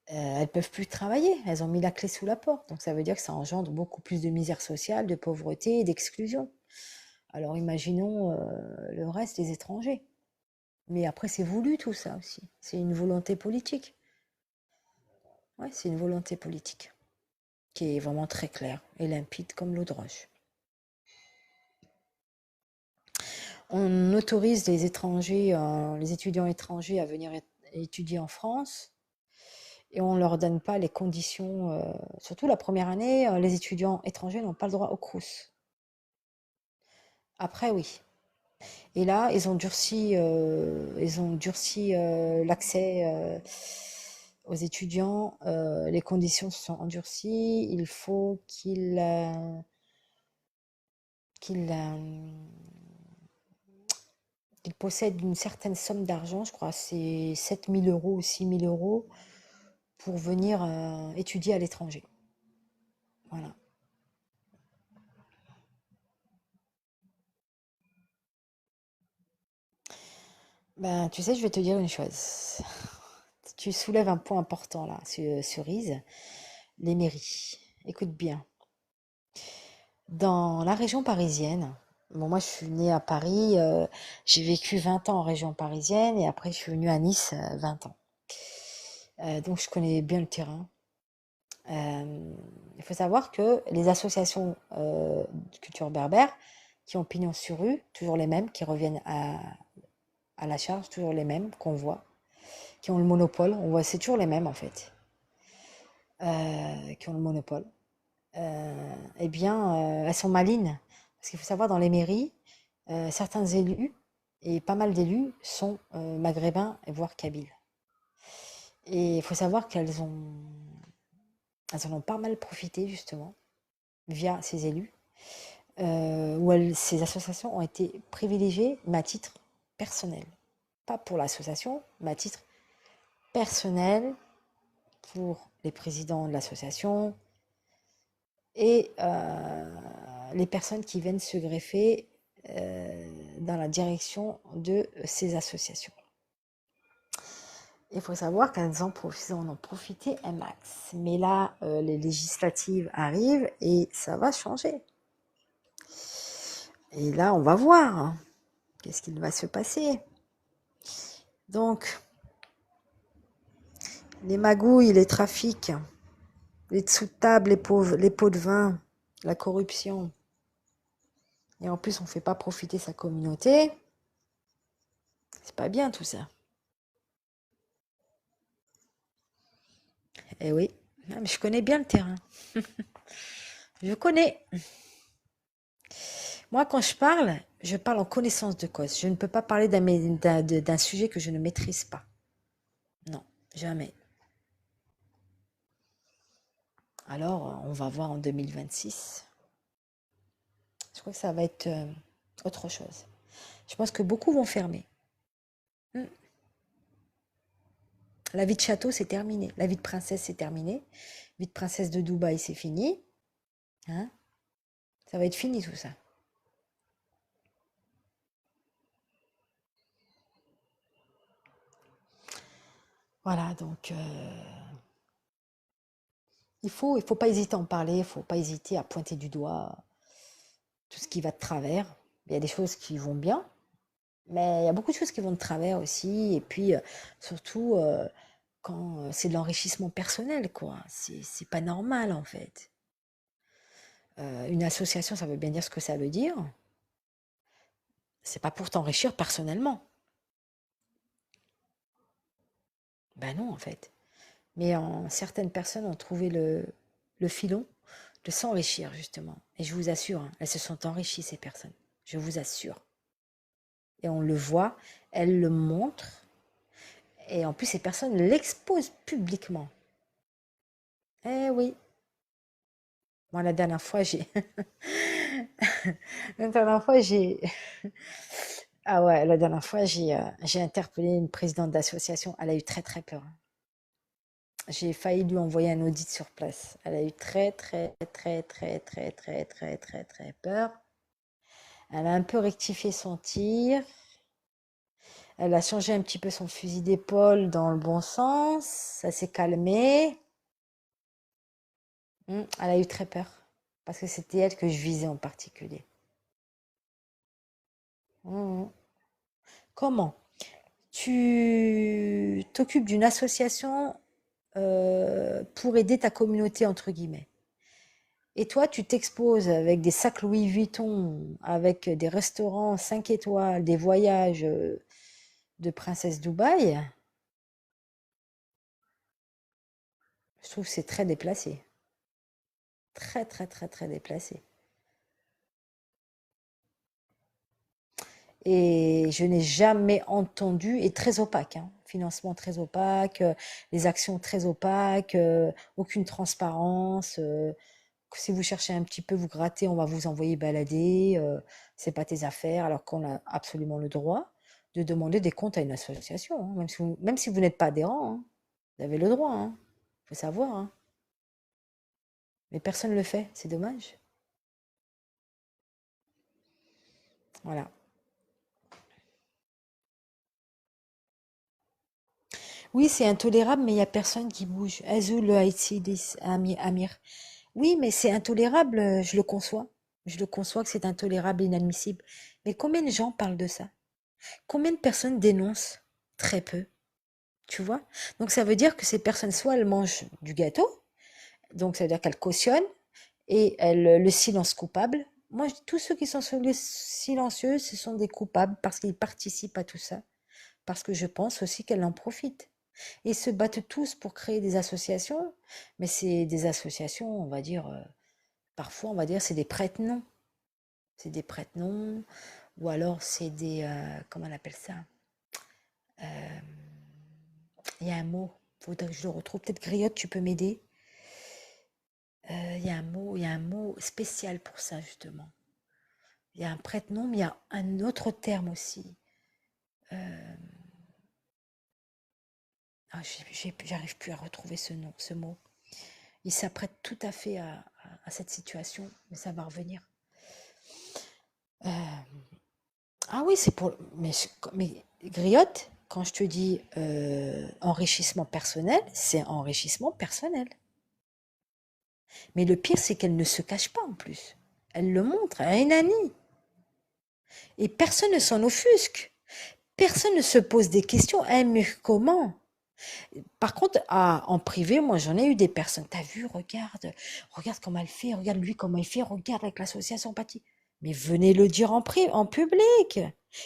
elles peuvent plus travailler. Elles ont mis la clé sous la porte. Donc ça veut dire que ça engendre beaucoup plus de misère sociale, de pauvreté et d'exclusion. Alors imaginons le reste, les étrangers. Mais après, c'est voulu tout ça aussi. C'est une volonté politique. Ouais, c'est une volonté politique qui est vraiment très claire et limpide comme l'eau de roche. On autorise les étrangers, les étudiants étrangers à venir étudier en France et on ne leur donne pas les conditions. Surtout la première année, les étudiants étrangers n'ont pas le droit au crous. Après, oui. Et là, ils ont durci l'accès aux étudiants, les conditions se sont endurcies. Il faut qu'ils possèdent une certaine somme d'argent, je crois, c'est 7 000 € ou 6 000 € pour venir étudier à l'étranger. Voilà. Ben, tu sais, je vais te dire une chose. Tu soulèves un point important là, Cerise, les mairies. Écoute bien. Dans la région parisienne, bon, moi je suis née à Paris, j'ai vécu 20 ans en région parisienne et après je suis venue à Nice 20 ans. Donc je connais bien le terrain. Il faut savoir que les associations de culture berbère qui ont pignon sur rue, toujours les mêmes, qui reviennent à la charge, toujours les mêmes qu'on voit, qui ont le monopole, on voit c'est toujours les mêmes en fait, qui ont le monopole. Eh bien, elles sont malines. Parce qu'il faut savoir, dans les mairies, certains élus, et pas mal d'élus, sont maghrébins, voire kabyles. Et il faut savoir elles en ont pas mal profité, justement, via ces élus, ces associations ont été privilégiées, mais à titre personnel. Pas pour l'association, mais à titre personnel, pour les présidents de l'association et les personnes qui viennent se greffer dans la direction de ces associations. Il faut savoir qu'elles en ont profité un max. Mais là, les législatives arrivent et ça va changer. Et là, on va voir qu'est-ce qu'il va se passer. Donc, les magouilles, les trafics, les dessous de table, les pots de vin, la corruption, et en plus on ne fait pas profiter sa communauté, c'est pas bien tout ça. Eh oui, mais je connais bien le terrain. Je connais. Moi, quand je parle en connaissance de cause. Je ne peux pas parler d'un sujet que je ne maîtrise pas. Non, jamais. Alors, on va voir en 2026. Je crois que ça va être autre chose. Je pense que beaucoup vont fermer. Hmm. La vie de château, c'est terminé. La vie de princesse, c'est terminé. La vie de princesse de Dubaï, c'est fini. Hein? Ça va être fini tout ça. Voilà, donc il faut pas hésiter à en parler, il faut pas hésiter à pointer du doigt tout ce qui va de travers. Il y a des choses qui vont bien, mais il y a beaucoup de choses qui vont de travers aussi. Et puis surtout quand c'est de l'enrichissement personnel, quoi. C'est pas normal en fait. Une association, ça veut bien dire ce que ça veut dire. C'est pas pour t'enrichir personnellement. Ben non, en fait. Mais certaines personnes ont trouvé le filon de s'enrichir, justement. Et je vous assure, hein, elles se sont enrichies, ces personnes. Je vous assure. Et on le voit, elles le montrent. Et en plus, ces personnes l'exposent publiquement. Eh oui. Moi, la dernière fois, j'ai... la dernière fois, j'ai... Ah ouais, la dernière fois, j'ai interpellé une présidente d'association. Elle a eu très, très peur. J'ai failli lui envoyer un audit sur place. Elle a eu très, très, très, très, très, très, très, très, très peur. Elle a un peu rectifié son tir. Elle a changé un petit peu son fusil d'épaule dans le bon sens. Ça s'est calmé. Elle a eu très peur. Parce que c'était elle que je visais en particulier. Hum. Comment? Tu t'occupes d'une association pour aider ta communauté, entre guillemets. Et toi, tu t'exposes avec des sacs Louis Vuitton, avec des restaurants 5 étoiles, des voyages de princesse Dubaï. Je trouve que c'est très déplacé. Très, très, très, très déplacé. Et je n'ai jamais entendu, et très opaque, hein, financement très opaque, les actions très opaques, aucune transparence. Si vous cherchez un petit peu, vous grattez, on va vous envoyer balader. C'est pas tes affaires, alors qu'on a absolument le droit de demander des comptes à une association, hein, même si vous n'êtes pas adhérent, hein. Vous avez le droit, hein. Faut savoir, hein. Mais personne ne le fait, c'est dommage. Voilà. Oui, c'est intolérable, mais il n'y a personne qui bouge. Azul, Haïti, Amir. Oui, mais c'est intolérable, je le conçois. Je le conçois que c'est intolérable, inadmissible. Mais combien de gens parlent de ça? Combien de personnes dénoncent? Très peu, tu vois? Donc ça veut dire que ces personnes, soit elles mangent du gâteau, donc ça veut dire qu'elles cautionnent, et elles, le silence coupable. Moi, tous ceux qui sont silencieux, ce sont des coupables parce qu'ils participent à tout ça. Parce que je pense aussi qu'elles en profitent. Et ils se battent tous pour créer des associations, mais c'est des associations, on va dire, parfois on va dire c'est des prête-noms. C'est des prête-noms, ou alors c'est des, comment on appelle ça? Euh, Il y a un mot, faudrait que je le retrouve. Peut-être Griotte, tu peux m'aider. Il y a un mot spécial pour ça justement. Il y a un prête-nom, mais il y a un autre terme aussi. Euh, J'arrive plus à retrouver ce nom, ce mot. Il s'apprête tout à fait à cette situation, mais ça va revenir. Euh, ah oui, c'est pour. Mais Griotte, quand je te dis enrichissement personnel, c'est enrichissement personnel. Mais le pire, c'est qu'elle ne se cache pas en plus. Elle le montre, elle a une amie. Et personne ne s'en offusque. Personne ne se pose des questions. Eh, mais comment? Par contre, en privé, moi j'en ai eu des personnes. T'as vu, regarde comment elle fait, regarde lui comment il fait, regarde avec l'association Pathie. Mais venez le dire en public.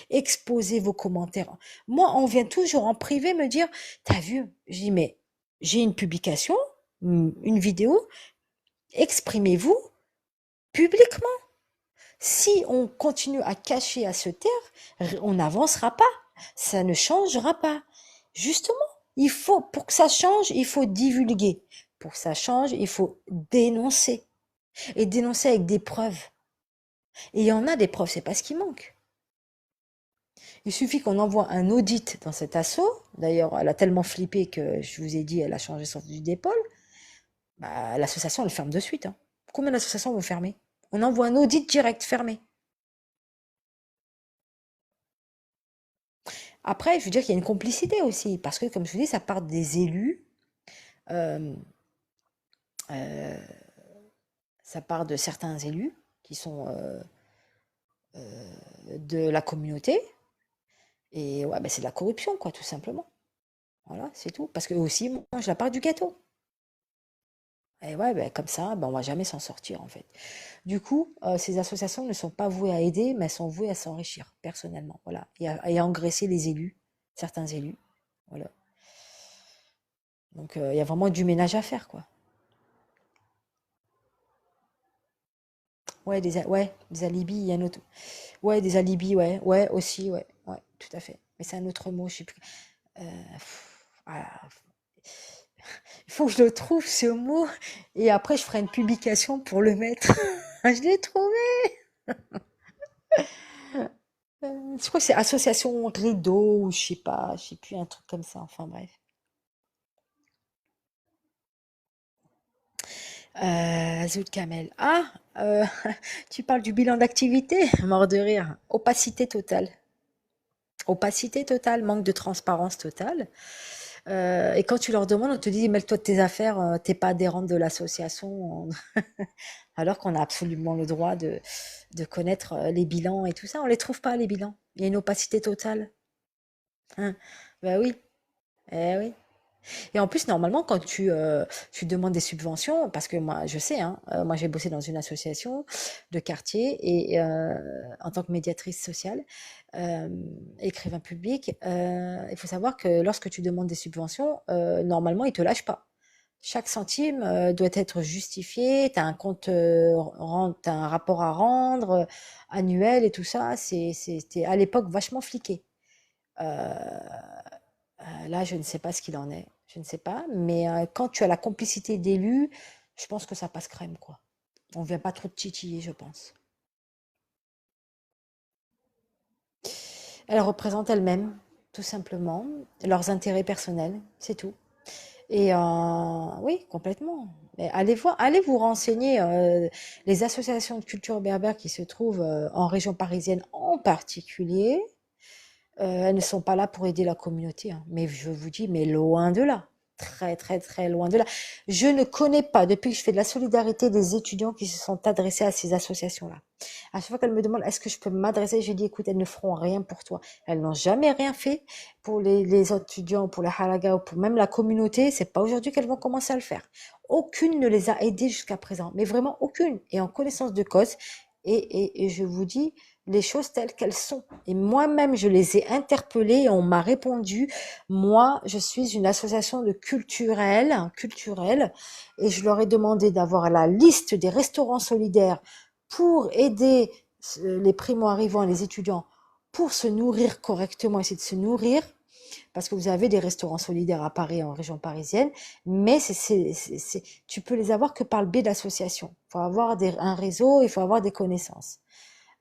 Exposez vos commentaires. Moi, on vient toujours en privé me dire, t'as vu? Je dis, mais j'ai une publication, une vidéo, exprimez-vous publiquement. Si on continue à cacher, à se taire, on n'avancera pas. Ça ne changera pas. Justement, pour que ça change, il faut divulguer. Pour que ça change, il faut dénoncer. Et dénoncer avec des preuves. Et il y en a des preuves, c'est pas ce qui manque. Il suffit qu'on envoie un audit dans cet assaut. D'ailleurs, elle a tellement flippé que je vous ai dit, elle a changé son fusil d'épaule. Bah, l'association, elle ferme de suite, hein. Combien d'associations vont fermer? On envoie un audit direct fermé. Après, je veux dire qu'il y a une complicité aussi, parce que, comme je vous dis, ça part des élus, euh, euh, ça part de certains élus qui sont de la communauté, et ouais, bah, c'est de la corruption, quoi, tout simplement. Voilà, c'est tout. Parce que aussi, moi, je la part du gâteau. Et ouais, bah, comme ça, bah, on va jamais s'en sortir, en fait. Du coup, ces associations ne sont pas vouées à aider, mais elles sont vouées à s'enrichir, personnellement, voilà, et à engraisser les élus, certains élus, voilà. Donc, il y a vraiment du ménage à faire, quoi. Ouais, des alibis, il y a un autre. Ouais, des alibis, ouais, ouais, aussi, ouais, ouais, tout à fait. Mais c'est un autre mot, je sais plus. Voilà. Il faut que je le trouve, ce mot, et après, je ferai une publication pour le mettre. Je l'ai trouvé. Je crois que c'est Association Rideau, ou je sais plus, un truc comme ça, enfin bref. Zout Kamel. Ah, tu parles du bilan d'activité? Mort de rire. Opacité totale. Opacité totale, manque de transparence totale. Et quand tu leur demandes, on te dit, mêle-toi de tes affaires, t'es pas adhérente de l'association. Alors qu'on a absolument le droit de connaître les bilans et tout ça. On les trouve pas, les bilans. Il y a une opacité totale. Hein. Ben oui, eh oui. Et en plus, normalement, quand tu demandes des subventions, parce que moi, je sais, hein, moi j'ai bossé dans une association de quartier et en tant que médiatrice sociale, euh, écrivain public, il faut savoir que lorsque tu demandes des subventions, normalement, ils te lâchent pas. Chaque centime doit être justifié, tu as un compte, t'as un rapport à rendre annuel et tout ça. C'était à l'époque vachement fliqué. Euh, Là, je ne sais pas ce qu'il en est, je ne sais pas. Mais quand tu as la complicité d'élus, je pense que ça passe crème, quoi. On ne vient pas trop de titiller, je pense. Elles représentent elles-mêmes, tout simplement, leurs intérêts personnels, c'est tout. Et oui, complètement. Mais allez voir, allez vous renseigner. Les associations de culture berbère qui se trouvent en région parisienne en particulier, elles ne sont pas là pour aider la communauté, hein. Mais je vous dis, mais loin de là. Très, très, très loin de là. Je ne connais pas, depuis que je fais de la solidarité, des étudiants qui se sont adressés à ces associations-là. À chaque fois qu'elles me demandent est-ce que je peux m'adresser, je dis écoute, elles ne feront rien pour toi. Elles n'ont jamais rien fait pour les étudiants, pour la halaga ou pour même la communauté. C'est pas aujourd'hui qu'elles vont commencer à le faire. Aucune ne les a aidées jusqu'à présent, mais vraiment aucune. Et en connaissance de cause. Et je vous dis, les choses telles qu'elles sont. Et moi-même, je les ai interpellées et on m'a répondu, moi, je suis une association de culturelle, et je leur ai demandé d'avoir la liste des restaurants solidaires pour aider les primo-arrivants et les étudiants pour se nourrir correctement, essayer de se nourrir, parce que vous avez des restaurants solidaires à Paris, en région parisienne, mais tu peux les avoir que par le biais d'associations. Il faut avoir un réseau, il faut avoir des connaissances.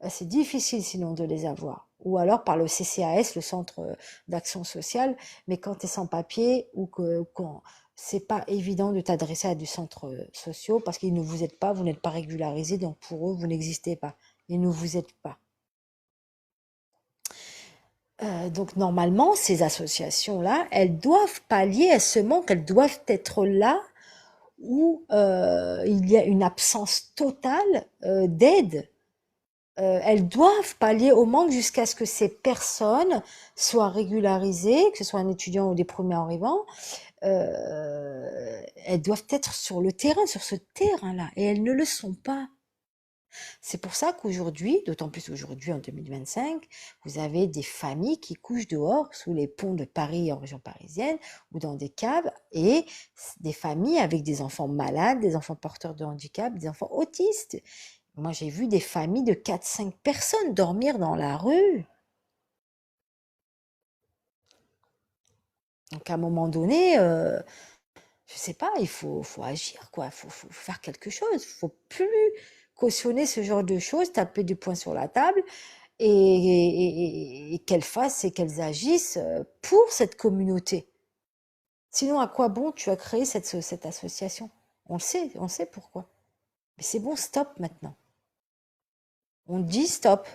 C'est difficile sinon de les avoir. Ou alors par le CCAS, le Centre d'action sociale, mais quand tu es sans papier ou que quand c'est pas évident de t'adresser à des centres sociaux parce qu'ils ne vous aident pas, vous n'êtes pas régularisé, donc pour eux, vous n'existez pas. Ils ne vous aident pas. Donc normalement, ces associations-là, elles doivent pallier à ce manque, elles doivent être là où il y a une absence totale d'aide. Elles doivent pallier au manque jusqu'à ce que ces personnes soient régularisées, que ce soit un étudiant ou des premiers arrivants. Elles doivent être sur le terrain, sur ce terrain-là, et elles ne le sont pas. C'est pour ça qu'aujourd'hui, d'autant plus aujourd'hui en 2025, vous avez des familles qui couchent dehors sous les ponts de Paris en région parisienne ou dans des caves, et des familles avec des enfants malades, des enfants porteurs de handicap, des enfants autistes. Moi, j'ai vu des familles de 4-5 personnes dormir dans la rue. Donc, à un moment donné, je sais pas, faut agir, quoi. Faut faire quelque chose. Faut plus cautionner ce genre de choses, taper du poing sur la table et qu'elles fassent et qu'elles agissent pour cette communauté. Sinon, à quoi bon tu as créé cette association? On sait pourquoi. Mais c'est bon, stop maintenant. On dit stop.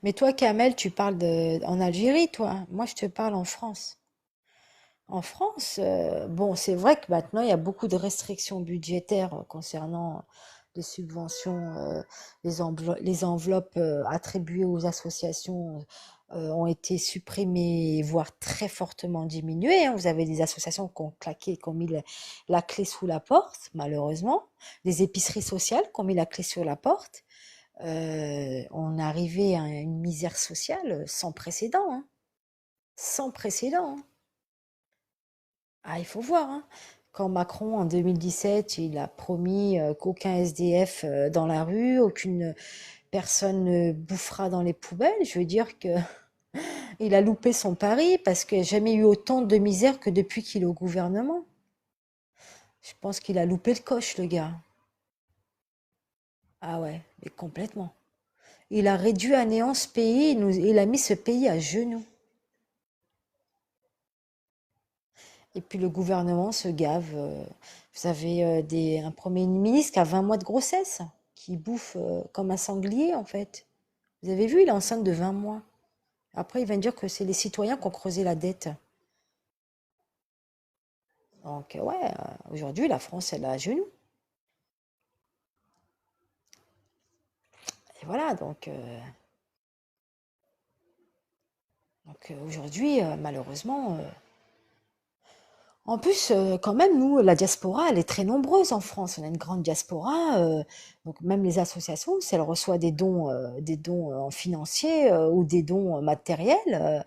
Mais toi, Kamel, tu parles en Algérie, toi. Moi, je te parle en France. En France, bon, c'est vrai que maintenant, il y a beaucoup de restrictions budgétaires concernant les subventions, les enveloppes attribuées aux associations ont été supprimées, voire très fortement diminuées, hein. Vous avez des associations qui ont claqué, qui ont mis la clé sous la porte, malheureusement. Des épiceries sociales qui ont mis la clé sur la porte. On est arrivé à une misère sociale sans précédent, hein. Sans précédent, hein. Ah, il faut voir, hein. Quand Macron, en 2017, il a promis qu'aucun SDF dans la rue, aucune personne ne bouffera dans les poubelles, je veux dire que il a loupé son pari parce qu'il n'y a jamais eu autant de misère que depuis qu'il est au gouvernement. Je pense qu'il a loupé le coche, le gars. Ah ouais, mais complètement. Il a réduit à néant ce pays, il a mis ce pays à genoux. Et puis le gouvernement se gave. Vous avez un premier ministre qui a 20 mois de grossesse, qui bouffe comme un sanglier en fait. Vous avez vu, il est enceinte de 20 mois. Après, il va me dire que c'est les citoyens qui ont creusé la dette. Donc ouais, aujourd'hui, la France, elle est à genoux. Et voilà, donc aujourd'hui, malheureusement, En plus, quand même, nous, la diaspora, elle est très nombreuse en France. On a une grande diaspora, donc même les associations, si elles reçoivent des dons en financiers ou des dons matériels,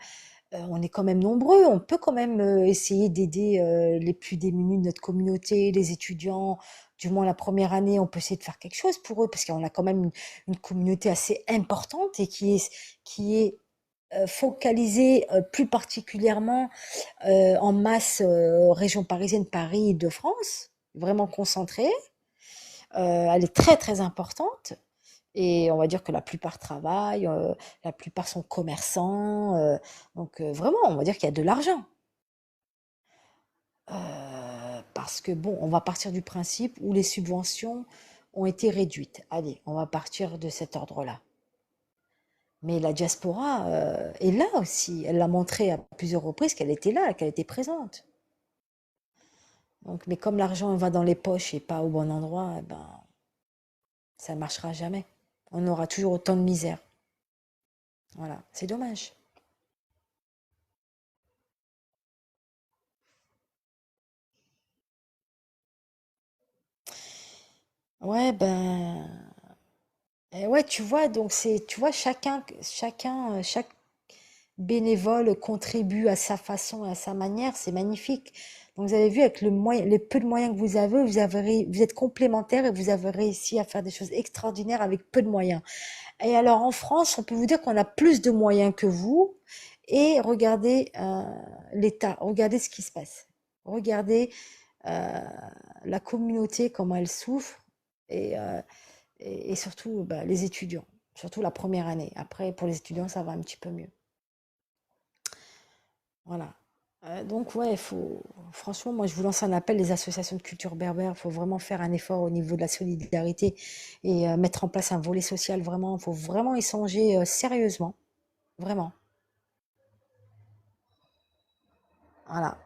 on est quand même nombreux. On peut quand même essayer d'aider les plus démunis de notre communauté, les étudiants. Du moins la première année, on peut essayer de faire quelque chose pour eux, parce qu'on a quand même une communauté assez importante et qui est focalisée plus particulièrement en masse région parisienne, Paris, Île-de-France, vraiment concentrée. Elle est très très importante. Et on va dire que la plupart travaillent, la plupart sont commerçants. Donc vraiment, on va dire qu'il y a de l'argent. Parce que bon, on va partir du principe où les subventions ont été réduites. Allez, on va partir de cet ordre-là. Mais la diaspora est là aussi. Elle l'a montré à plusieurs reprises qu'elle était là, qu'elle était présente. Donc, mais comme l'argent va dans les poches et pas au bon endroit, eh ben, ça ne marchera jamais. On aura toujours autant de misère. Voilà, c'est dommage. Ouais, ben, ouais, tu vois, donc tu vois, chaque bénévole contribue à sa façon et à sa manière, c'est magnifique. Donc vous avez vu, avec les peu de moyens que vous êtes complémentaires et vous avez réussi à faire des choses extraordinaires avec peu de moyens. Et alors en France, on peut vous dire qu'on a plus de moyens que vous. Et regardez l'État, regardez ce qui se passe. Regardez euh, la communauté, comment elle souffre. Et, euh, et surtout bah, les étudiants, surtout la première année. Après, pour les étudiants, ça va un petit peu mieux. Voilà. Donc ouais, il faut franchement, moi je vous lance un appel, les associations de culture berbère, il faut vraiment faire un effort au niveau de la solidarité et mettre en place un volet social vraiment, il faut vraiment y songer sérieusement, vraiment. Voilà.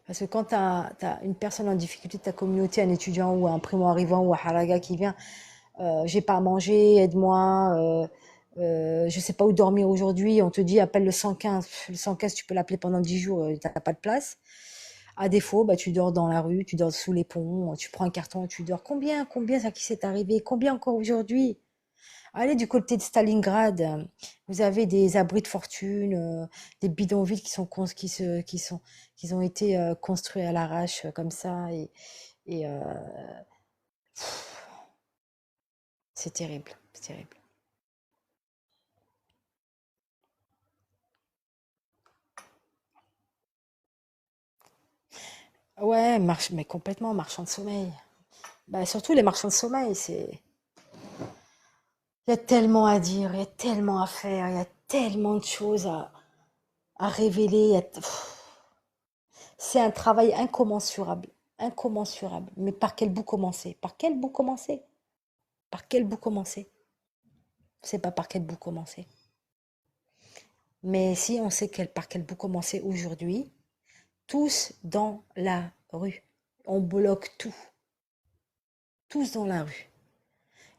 Parce que quand tu as, une personne en difficulté de ta communauté, un étudiant ou un primo-arrivant ou un haraga qui vient, j'ai pas à manger, aide-moi, je sais pas où dormir aujourd'hui, on te dit appelle le 115. Le 115, tu peux l'appeler pendant 10 jours, t'as pas de place. À défaut, bah, tu dors dans la rue, tu dors sous les ponts, tu prends un carton, tu dors. Combien ça qui s'est arrivé? Combien encore aujourd'hui? Allez du côté de Stalingrad, vous avez des abris de fortune, des bidonvilles qui ont été construits à l'arrache comme ça et c'est terrible, c'est terrible. Ouais, mais complètement marchand de sommeil. Bah, surtout les marchands de sommeil, il y a tellement à dire, il y a tellement à faire, il y a tellement de choses à révéler. C'est un travail incommensurable, incommensurable. Mais par quel bout commencer? Par quel bout commencer? Par quel bout commencer? Je sais pas par quel bout commencer. Mais si on sait par quel bout commencer aujourd'hui, tous dans la rue. On bloque tout, tous dans la rue.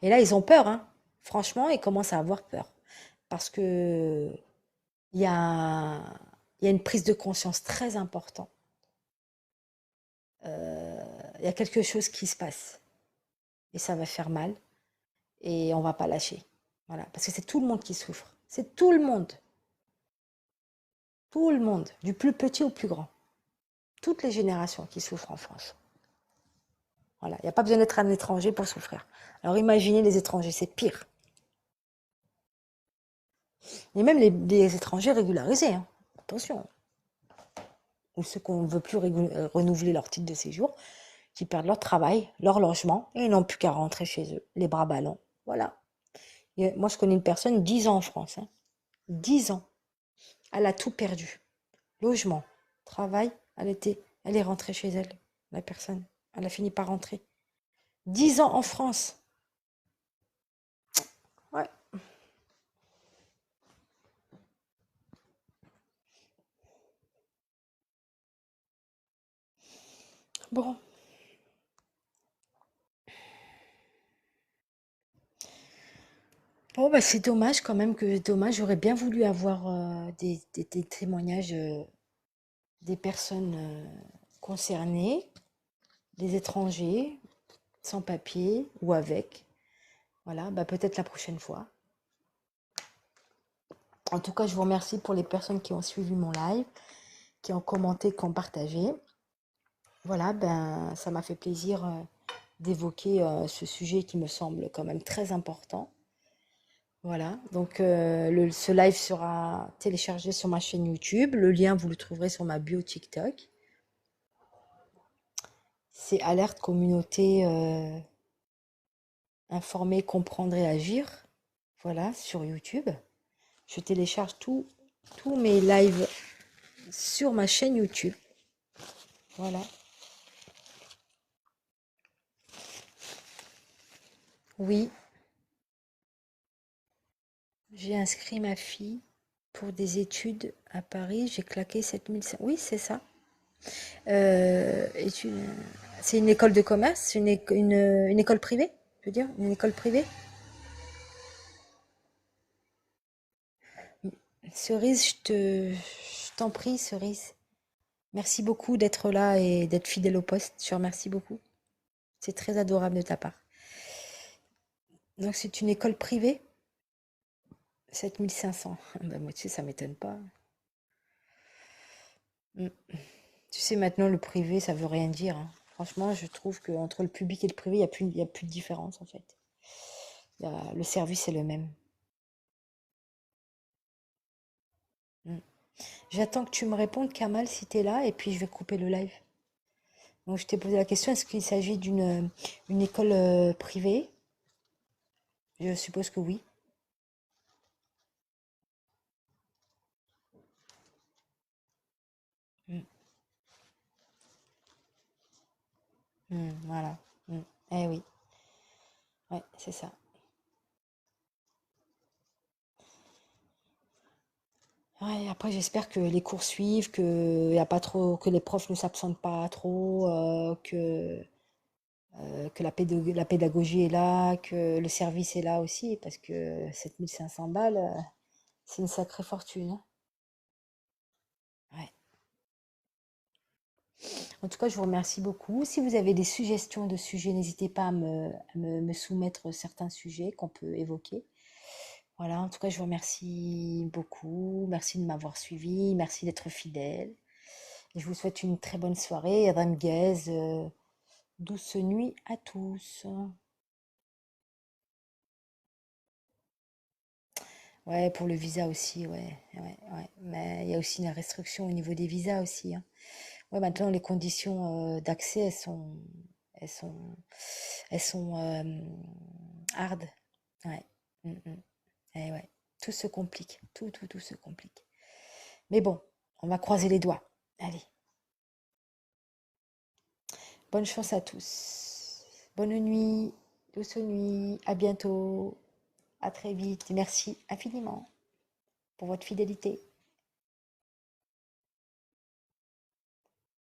Et là, ils ont peur, hein. Franchement, ils commencent à avoir peur. Parce que il y a, il y a une prise de conscience très importante. Il y a quelque chose qui se passe. Et ça va faire mal. Et on va pas lâcher. Voilà. Parce que c'est tout le monde qui souffre. C'est tout le monde. Tout le monde. Du plus petit au plus grand. Toutes les générations qui souffrent en France. Voilà. Il n'y a pas besoin d'être un étranger pour souffrir. Alors imaginez les étrangers, c'est pire. Et même les étrangers régularisés, hein. Attention. Ou ceux qu'on ne veut plus renouveler leur titre de séjour, qui perdent leur travail, leur logement, et ils n'ont plus qu'à rentrer chez eux, les bras ballants. Voilà. Et moi, je connais une personne, 10 ans en France. Hein. 10 ans. Elle a tout perdu. Logement, travail, elle est rentrée chez elle, la personne. Elle a fini par rentrer. 10 ans en France. Ouais. Bon. Bon, Bon, bah, c'est dommage quand même que dommage. J'aurais bien voulu avoir des témoignages des personnes concernées, des étrangers, sans papier ou avec. Voilà, bah, peut-être la prochaine fois. En tout cas, je vous remercie pour les personnes qui ont suivi mon live, qui ont commenté, qui ont partagé. Voilà, ben, ça m'a fait plaisir d'évoquer ce sujet qui me semble quand même très important. Voilà, donc ce live sera téléchargé sur ma chaîne YouTube. Le lien, vous le trouverez sur ma bio TikTok. C'est Alerte Communauté Informer, Comprendre et Agir. Voilà, sur YouTube. Je télécharge tous mes lives sur ma chaîne YouTube. Voilà. Oui, j'ai inscrit ma fille pour des études à Paris. J'ai claqué 7500. Oui, c'est ça. Études- C'est une école de commerce, une école privée, je veux dire, une école privée. Cerise, je t'en prie, Cerise. Merci beaucoup d'être là et d'être fidèle au poste. Je te remercie beaucoup. C'est très adorable de ta part. Donc, c'est une école privée, 7500. Ben, moi, tu sais, ça m'étonne pas. Mm. Tu sais, maintenant, le privé, ça veut rien dire, hein. Franchement, je trouve qu'entre le public et le privé, il y a plus de différence, en fait. Le service est le même. Mm. J'attends que tu me répondes, Kamal, si tu es là, et puis je vais couper le live. Donc, je t'ai posé la question, est-ce qu'il s'agit d'une une école privée? Je suppose que oui. Mm. Voilà. Eh oui, ouais, c'est ça. Ouais, après, j'espère que les cours suivent, que y a pas trop, que les profs ne s'absentent pas trop, que la pédagogie est là, que le service est là aussi, parce que 7500 balles, c'est une sacrée fortune, hein. Ouais. En tout cas, je vous remercie beaucoup. Si vous avez des suggestions de sujets, n'hésitez pas me soumettre certains sujets qu'on peut évoquer. Voilà, en tout cas, je vous remercie beaucoup. Merci de m'avoir suivi. Merci d'être fidèle. Et je vous souhaite une très bonne soirée. Adam Gaze, douce nuit à tous. Ouais, pour le visa aussi, ouais, ouais, ouais. Mais il y a aussi une restriction au niveau des visas aussi, hein. Ouais, maintenant les conditions d'accès, elles sont, elles sont hard. Ouais. Mm, mm. Eh ouais. Tout se complique. Tout se complique. Mais bon, on va croiser les doigts. Allez, bonne chance à tous. Bonne nuit, douce nuit. À bientôt. À très vite. Merci infiniment pour votre fidélité.